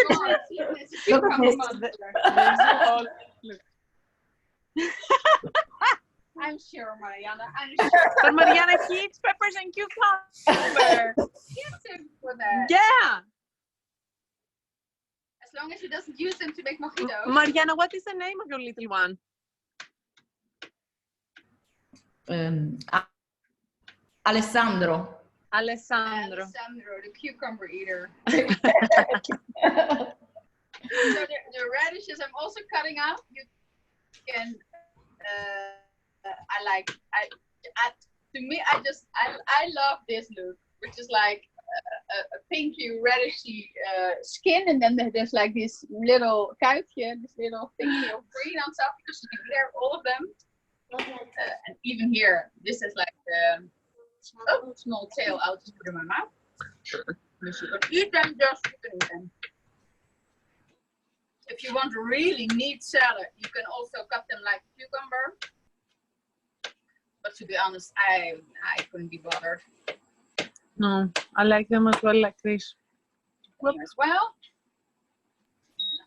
course, it's a Look at cucumber this. monster. I'm sure, Mariana. I'm sure. But Mariana keeps peppers and cucumber. Use them for that. Yeah. As long as she doesn't use them to make mojitos. Mariana, what is the name of your little one? Alessandro. Alessandro. Alessandro, the cucumber eater. So the radishes I'm also cutting out. You can. To me, I love this look, which is like a pinky redishy skin, and then there's like this little kuifje, this little thingy of green on top, because you can wear all of them. And even here, this is like small tail. I'll just put in my mouth. Sure. If you can eat them, just eat them. If you want a really neat salad, you can also cut them like cucumber. But to be honest, I couldn't be bothered. No, I like them as well, like this. As well.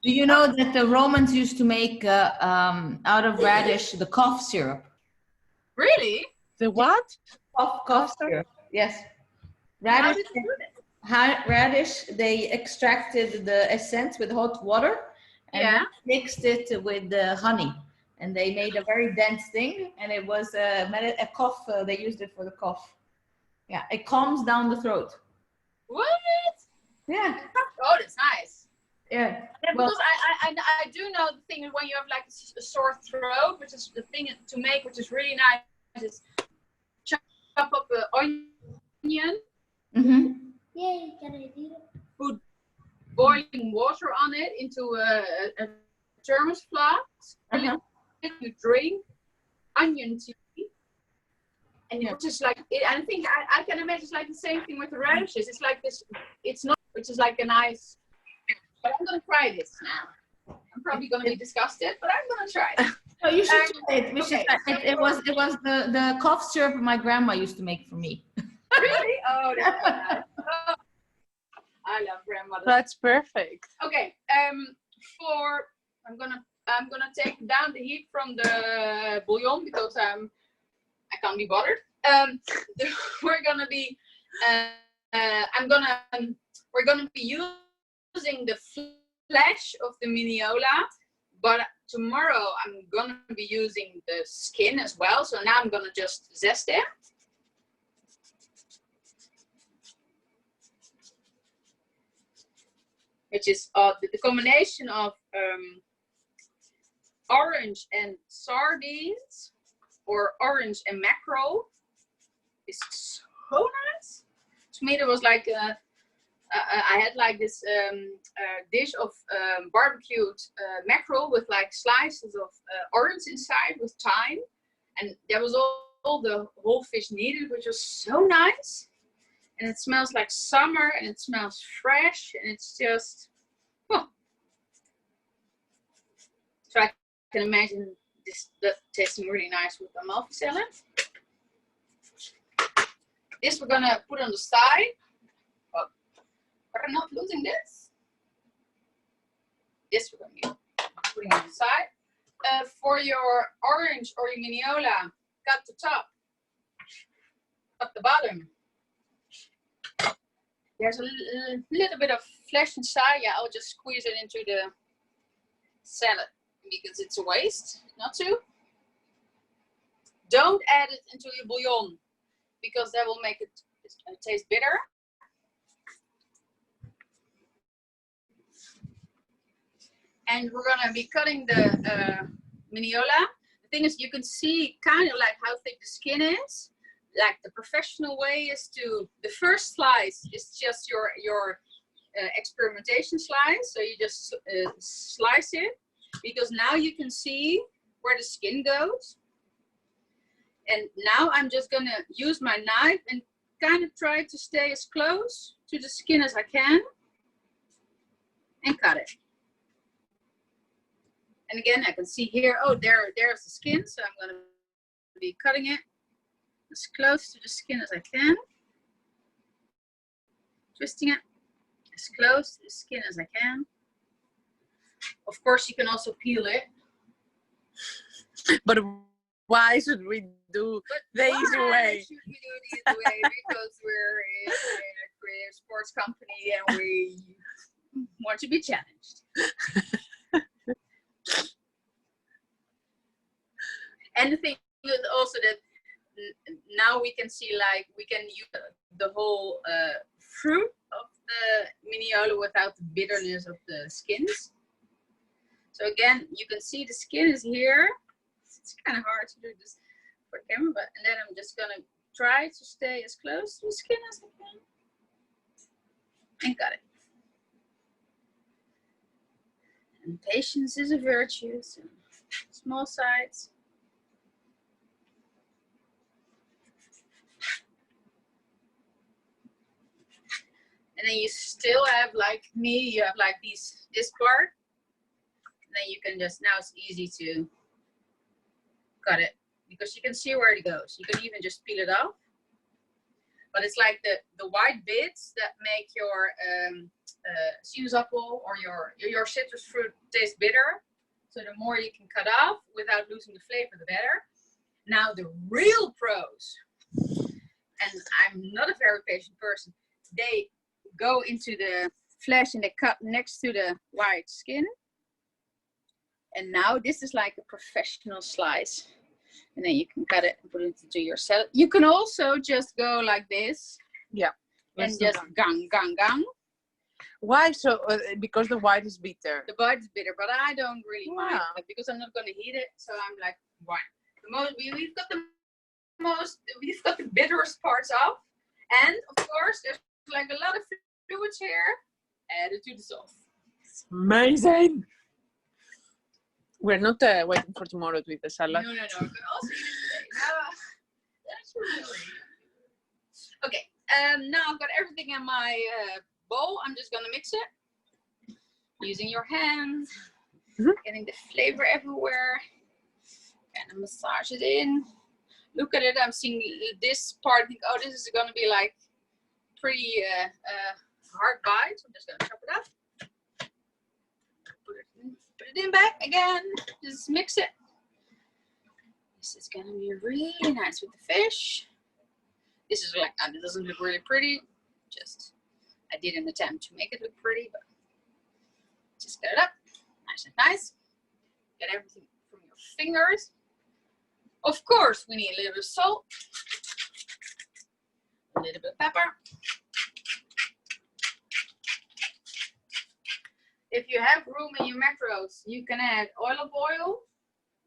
Do you know that the Romans used to make out of radish the cough syrup? Really? The what? Cough syrup. Yes. How Radish. did you do that? Radish. They extracted the essence with hot water and mixed it with the honey, and they made a very dense thing. And it was a cough. They used it for the cough. Yeah, it calms down the throat. What? Yeah. Oh, that's nice. Yeah. Yeah, Well, because I do know the thing when you have like a sore throat, which is the thing to make, which is really nice, is chop up an onion, put boiling water on it into a thermos flask, you drink onion tea, and it's just like it, I think I can imagine it's like the same thing with the radishes. It's like this. It's not, which is like a nice. But I'm gonna try this now. I'm probably gonna be disgusted, but I'm gonna try it. no, you should try it. We Okay. should, it was the cough syrup my grandma used to make for me. Really? Oh, that's so nice. Oh, I love grandmother. That's perfect. Okay. I'm gonna take down the heat from the bouillon because I can't be bothered. We're gonna be using the flesh of the miniola, but tomorrow I'm gonna be using the skin as well. So now I'm gonna just zest it. Which is the combination of orange and sardines or orange and mackerel is so nice. To me, there was like I had like this dish of barbecued mackerel with like slices of orange inside with thyme, and that was all the whole fish needed, which was so nice. And it smells like summer, and it smells fresh, and it's just, oh. So I can imagine that tasting really nice with Amalfi salad. This we're gonna put on the side. Oh, but I'm not losing this. This we're gonna be putting on the side. For your orange or your miniola, cut the top, cut the bottom. There's a little bit of flesh inside. Yeah, I'll just squeeze it into the salad because it's a waste not to. Don't add it into your bouillon because that will make it taste bitter. And we're gonna be cutting the miniola. The thing is, you can see kind of like how thick the skin is. Like the professional way is the first slice is just your experimentation slice. So you just slice it because now you can see where the skin goes. And now I'm just gonna use my knife and kind of try to stay as close to the skin as I can and cut it. And again, I can see here, oh, there's the skin. So I'm gonna be cutting it as close to the skin as I can. Twisting it as close to the skin as I can. Of course, you can also peel it. But why should we do the easy way? Why should we do the easy way? Because we're in a creative sports company and we want to be challenged. And the thing is also that now we can see, like, we can use the whole fruit of the miniola without the bitterness of the skins. So again, you can see the skin is here. It's kind of hard to do this for camera, but and then I'm just gonna try to stay as close to the skin as I can. And got it. And patience is a virtue. So small sides. And then you still have, like me, you have like this part. And then you can just, now it's easy to cut it because you can see where it goes. You can even just peel it off. But it's like the white bits that make your sinaasappel or your citrus fruit taste bitter. So the more you can cut off without losing the flavor, the better. Now the real pros, and I'm not a very patient person, they go into the flesh and they cut next to the white skin. And now this is like a professional slice. And then you can cut it and put it into your salad. You can also just go like this. Yeah. And just gang. Why so? Because the white is bitter. The white is bitter, but I don't really mind Wow. it because I'm not going to heat it. So I'm like, why? We've got the bitterest parts off, and of course there's like a lot of fluids here added to the sauce. Amazing. We're not waiting for tomorrow to eat the salad. No. I could also eat it today. That's really. Okay. Now I've got everything in my bowl. I'm just gonna mix it using your hands, getting the flavor everywhere, and massage it in. Look at it. I'm seeing this part. I think, oh, this is gonna be like pretty hard bite. So I'm just gonna chop it up. Put it in back again. Just mix it. This is gonna be really nice with the fish. This is like, it doesn't look really pretty. Just, I did an attempt to make it look pretty, but just get it up, nice and nice. Get everything from your fingers. Of course, we need a little bit of salt, a little bit of pepper. If you have room in your macros, you can add olive oil.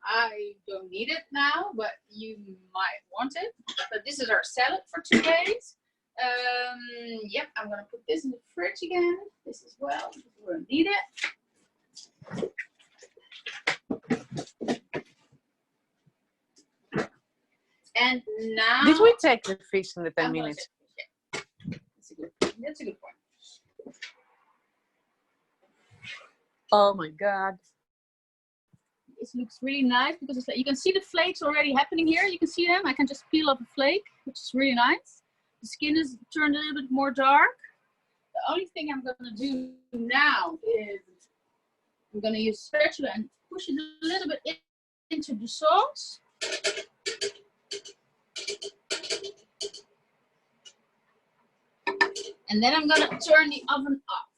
I don't need it now, but you might want it. But this is our salad for 2 days. Yep, I'm gonna put this in the fridge again. This as well, because we're gonna need it. And now, Did we take the fish in the 10 minutes? That's a good point. Oh my God. It looks really nice because it's like, you can see the flakes already happening here. You can see them. I can just peel off a flake, which is really nice. The skin is turned a little bit more dark. The only thing I'm going to do now is I'm going to use a spatula and push it a little bit into the sauce. And then I'm going to turn the oven off.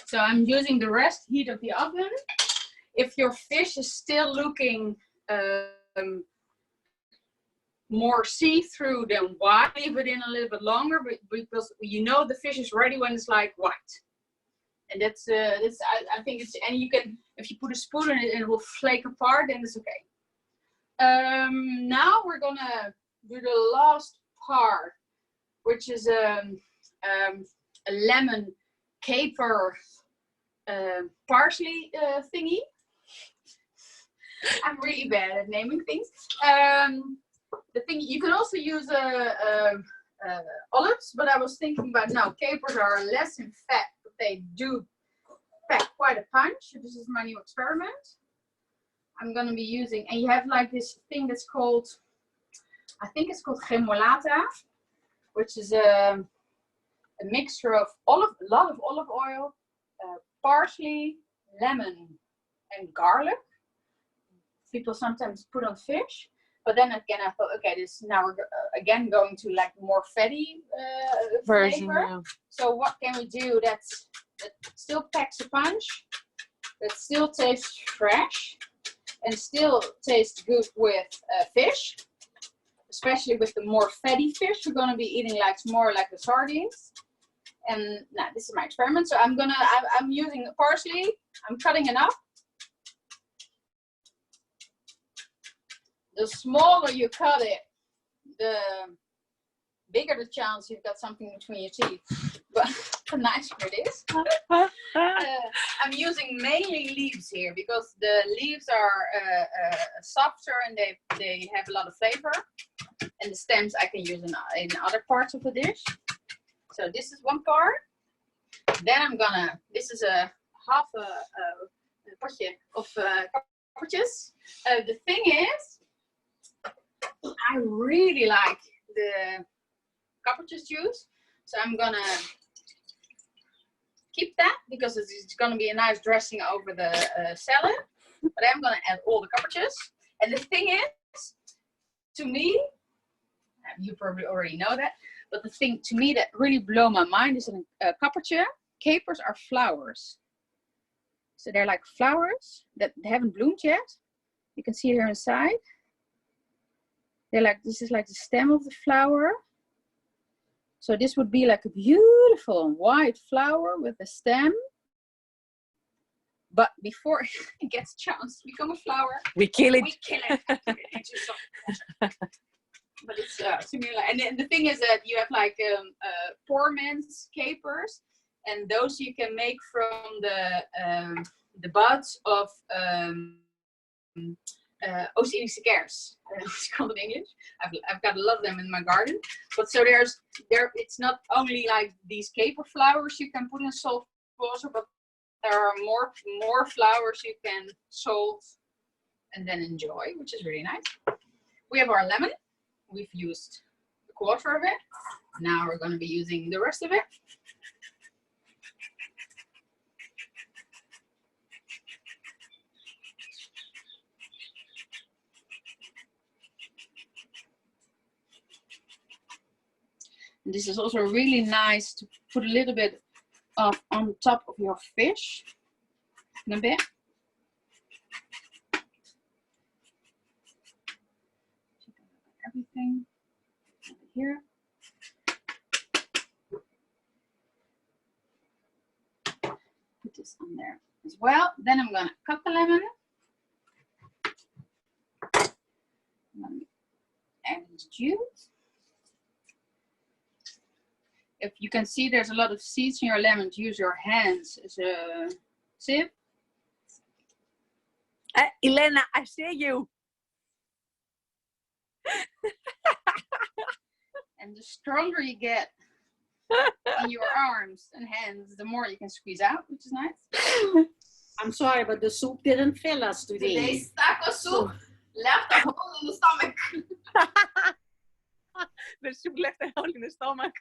So I'm using the rest heat of the oven. If your fish is still looking more see-through than white, leave it in a little bit longer, because you know the fish is ready when it's like white. And that's I think it's, and you can, if you put a spoon in it and it will flake apart, then it's okay. Now we're gonna do the last part, which is a lemon caper parsley thingy. I'm really bad at naming things. The thing, you can also use olives, but I was thinking about, no, capers are less in fat, but they do pack quite a punch. This is my new experiment. I'm gonna be using, and you have like this thing that's called, I think it's called gemolata, which is a mixture of a lot of olive oil, parsley, lemon, and garlic. People sometimes put on fish, but then again I thought, okay, this now we're again going to like more fatty version. flavor. Yeah. So what can we do that still packs a punch, that still tastes fresh, and still tastes good with fish, especially with the more fatty fish. We're going to be eating like more like the sardines. And now this is my experiment. So I'm using parsley. I'm cutting it up. The smaller you cut it, the bigger the chance you've got something between your teeth. But the nicer it is. I'm using mainly leaves here because the leaves are softer and they have a lot of flavor. And the stems I can use in other parts of the dish. So this is one part. Then I'm gonna, this is a half a potje of kappertjes. The thing is, I really like the kappertjes juice. So I'm gonna keep that because it's gonna be a nice dressing over the salad. But I'm gonna add all the kappertjes. And the thing is, to me, you probably already know that, but the thing to me that really blew my mind is a kappertje. Capers are flowers. So they're like flowers that haven't bloomed yet. You can see here inside. They're like, this is like the stem of the flower. So this would be like a beautiful white flower with a stem. But before it gets a chance to become a flower, we kill it. we kill it. Into some water. But it's similar. And the thing is that you have like poor man's capers, and those you can make from the buds of Oost-Indische kers. I don't know what it's called in English. I've got a lot of them in my garden. But so it's not only like these caper flowers you can put in salt water, but there are more flowers you can salt and then enjoy, which is really nice. We have our lemon. We've used a quarter of it. Now we're going to be using the rest of it. And this is also really nice to put a little bit of on top of your fish. In a bit. Everything over here. Put this on there as well. Then I'm going to cut the lemon. I'm going to add the juice. If you can see there's a lot of seeds in your lemon, use your hands as a sieve. Elena, I see you. And the stronger you get in your arms and hands, the more you can squeeze out, which is nice. I'm sorry, but the soup didn't fill us today. Today's taco soup left a hole in the stomach. The soup left a hole in the stomach.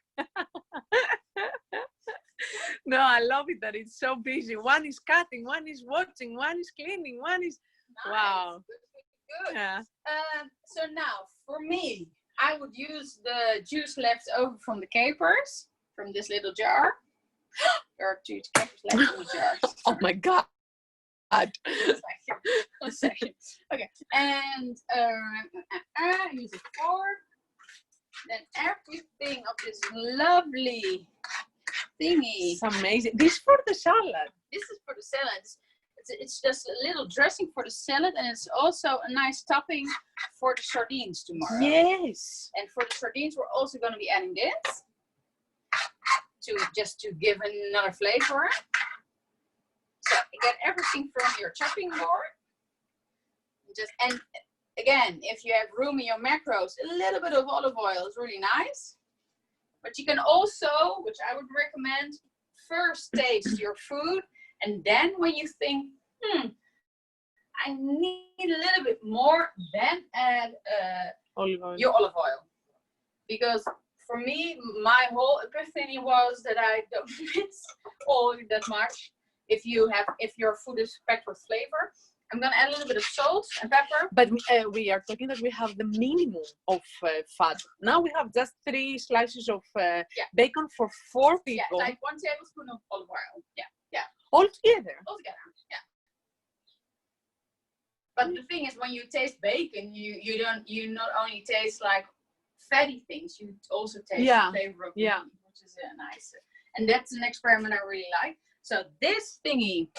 No, I love it that it's so busy. One is cutting, one is watching, one is cleaning, one is Nice. wow. Good. Yeah. So now, for me, I would use the juice left over from the capers from this little jar. There are 2 capers left in the jar. Oh my God. One second. Okay. And use a fork. Then everything of this lovely thingy. It's amazing. This for the salad. This is for the salad. It's just a little dressing for the salad, and it's also a nice topping for the sardines tomorrow. Yes. And for the sardines, we're also going to be adding this just to give another flavor. So you get everything from your chopping board. And again, if you have room in your macros, a little bit of olive oil is really nice. But you can also, which I would recommend, first taste your food. And then when you think, I need a little bit more, then add your olive oil. Because for me, my whole epiphany was that I don't miss oil that much. If your food is packed with flavor. I'm going to add a little bit of salt and pepper. But we are talking that we have the minimum of fat. Now we have just 3 slices of bacon for 4 people. Yeah, like 1 tablespoon of olive oil. Yeah. All together. Yeah. But the thing is, when you taste bacon, you not only taste like fatty things, you also taste the flavor of meat, which is nice. And that's an experiment I really like. So this thingy,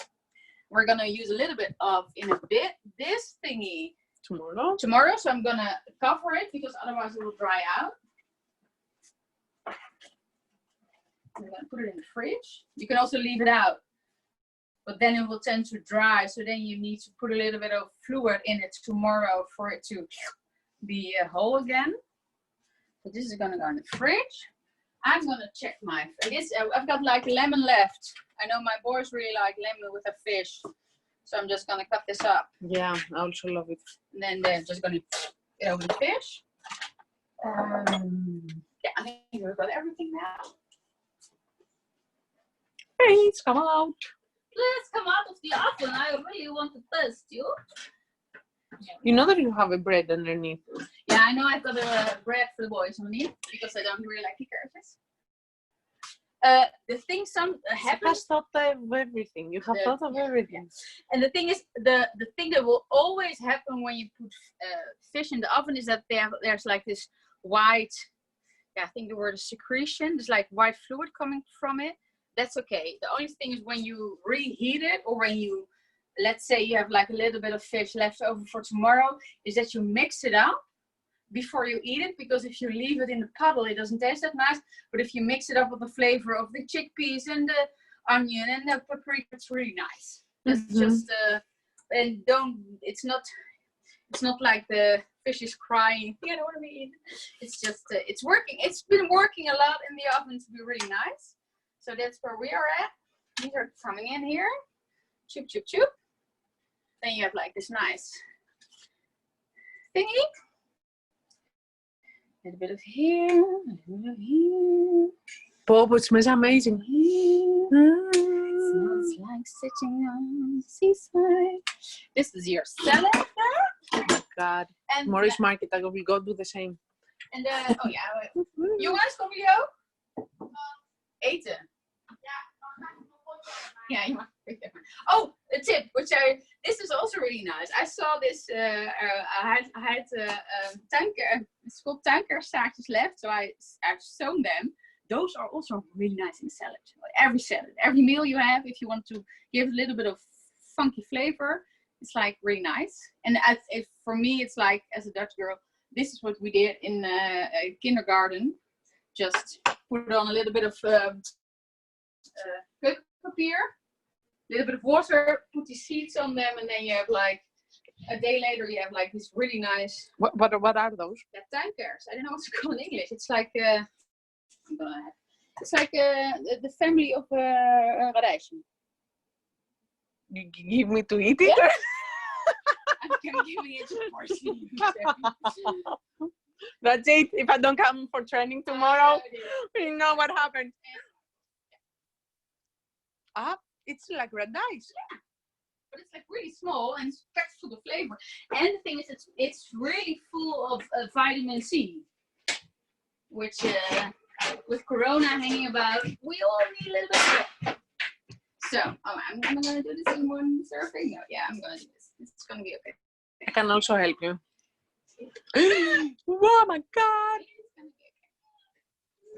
we're gonna use a little bit of in a bit. This thingy tomorrow. So I'm gonna cover it because otherwise it will dry out. I'm gonna put it in the fridge. You can also leave it out, but then it will tend to dry. So then you need to put a little bit of fluid in it tomorrow for it to be whole again. So this is gonna go in the fridge. I'm gonna check I've got like lemon left. I know my boys really like lemon with a fish. So I'm just gonna cut this up. Yeah, I also love it. And then they're just gonna get over the fish. Yeah, I think we've got everything now. Please come out. Please come out of the oven. I really want to taste you. You know that you have a bread underneath. Yeah, I know I've got a bread for the boys underneath because I don't really like pickles. The thing happens. You have thought of everything. You have thought of everything. And the thing is, the thing that will always happen when you put fish in the oven is that there's like this white I think the word is secretion. There's like white fluid coming from it. That's okay. The only thing is when you reheat it, or when you, let's say you have like a little bit of fish left over for tomorrow, is that you mix it up before you eat it, because if you leave it in the puddle, it doesn't taste that nice. But if you mix it up with the flavor of the chickpeas and the onion and the paprika, it's really nice. It's just and it's not like the fish is crying, I don't want to be eaten. It's just it's working. It's been working a lot in the oven to be really nice. So that's where we are at. These are coming in here. Choop choop choop. Then you have like this nice thingy. A little bit of here, a little bit of here. Bob, it smells amazing. Smells like sitting on the seaside. This is your salad. Oh my God. And Morris Market, I will go do the same. and oh yeah, jongens, kom jullie ook? Eten. Yeah, you might. Oh, a tip, this is also really nice. I saw this. I had it's called tuinkerstaartjes left, so I've sewn them. Those are also really nice in salad. Every salad, every meal you have, if you want to give a little bit of funky flavor, it's like really nice. And for me, it's like, as a Dutch girl, this is what we did in kindergarten. Just put on a little bit of paper, a little bit of water, put the seeds on them, and then you have like a day later you have like this really nice. What are those? Yeah, tuinkers. I don't know what to call in English. It's like the family of radijsje. You give me to eat it? Yeah. I'm gonna give you a portion. That's it. If I don't come for training tomorrow, you know what happened. It's like red dice. Yeah. But it's like really small and it's packed full of flavor. And the thing is, it's really full of vitamin C, which with Corona hanging about, we all need a little bit of it. So, I'm gonna do this in one serving. No, yeah, I'm gonna do this. It's gonna be okay. I can also help you. Oh my God!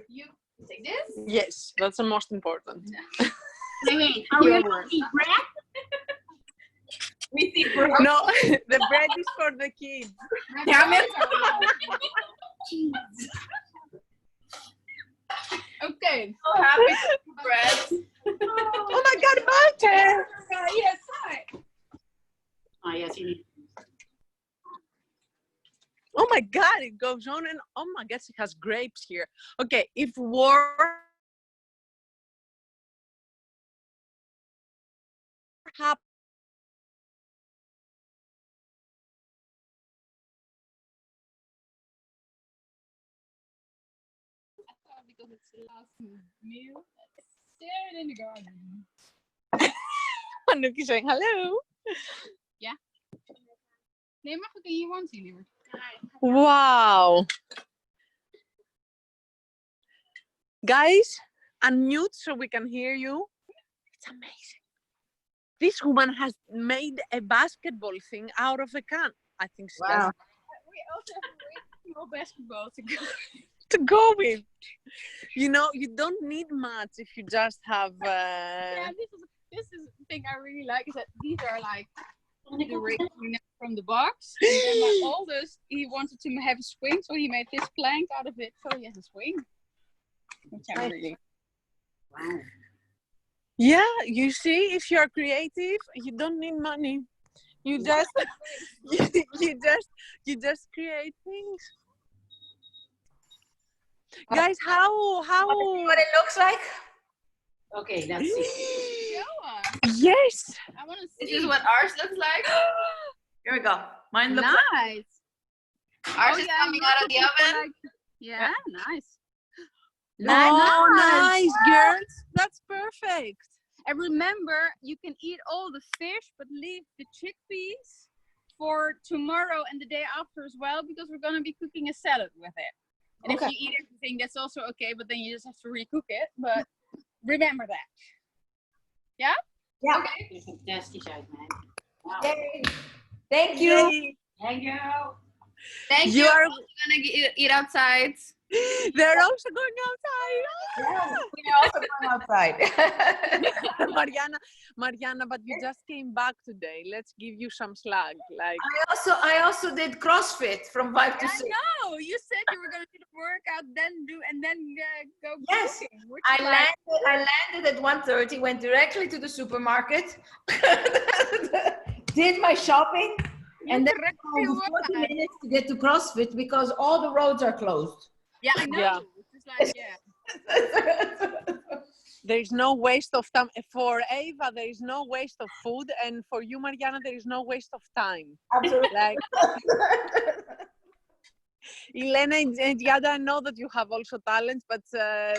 You take this? Yes, that's the most important. No. Wait, are we gonna eat bread? We think we're No, the bread is for the kids. Damn it! Okay. So happy with bread. Oh my God, butter! Yes, hi. Oh, yes, you need. Oh my God, it goes on and oh my God, it has grapes here. Okay, if war happens, Because it's the last meal. Let's stare in the garden. Anuki saying hello. Nee, mag ik in je one zien, liever? Wow. Guys, unmute so we can hear you. It's amazing. This woman has made a basketball thing out of a can. I think she does. We also have a really small basketball To go with. You know, you don't need much if you just have. Yeah, this is the thing I really like, is that these are like the rings from the box. And then my oldest, he wanted to have a swing, so he made this plank out of it, so he has a swing. Which I really. Wow. Yeah, you see, if you're creative, you don't need money. You just, you just create things. Guys, how? What it looks like? Okay, let's see. Show us. Yes. I want to see. This is what ours looks like. Here we go. Mine looks Nice. Ours is coming out of the oven. Yeah, nice. Oh, nice, girls. That's perfect. And remember, you can eat all the fish, but leave the chickpeas for tomorrow and the day after as well, because we're going to be cooking a salad with it. And if you eat everything, that's also okay, but then you just have to recook it. But remember that. Yeah? Yeah. Okay. Fantastic uit, man. Wow. Yay. Thank you. Thank you. Thank you. You are I'm gonna eat outside. They're also going outside. Yeah, we're also going outside. Mariana, but you just came back today. Let's give you some slack. Like I also did CrossFit from 5 to 6. No, you said you were gonna do the workout, then go. Yes, cooking, which I is like- landed at 1:30, went directly to the supermarket, did my shopping, and then correctly 40 minutes to get to CrossFit because all the roads are closed. Yeah, I know. Yeah. It's just like, yeah. there is no waste of time. For Eva, there is no waste of food, and for you, Mariana, there is no waste of time. Absolutely. Like Elena and Yada, I know that you have also talents, but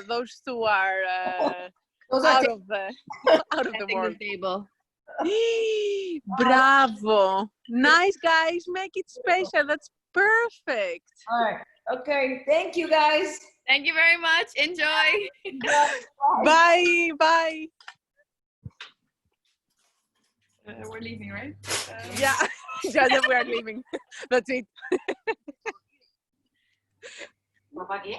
those two are out of the world. Table. Bravo! Nice, guys. Make it special. That's perfect. All right. Okay. Thank you, guys. Thank you very much. Enjoy. Bye. Bye. We're leaving, right? Yeah, yeah, we are leaving. That's it. Bapak ya?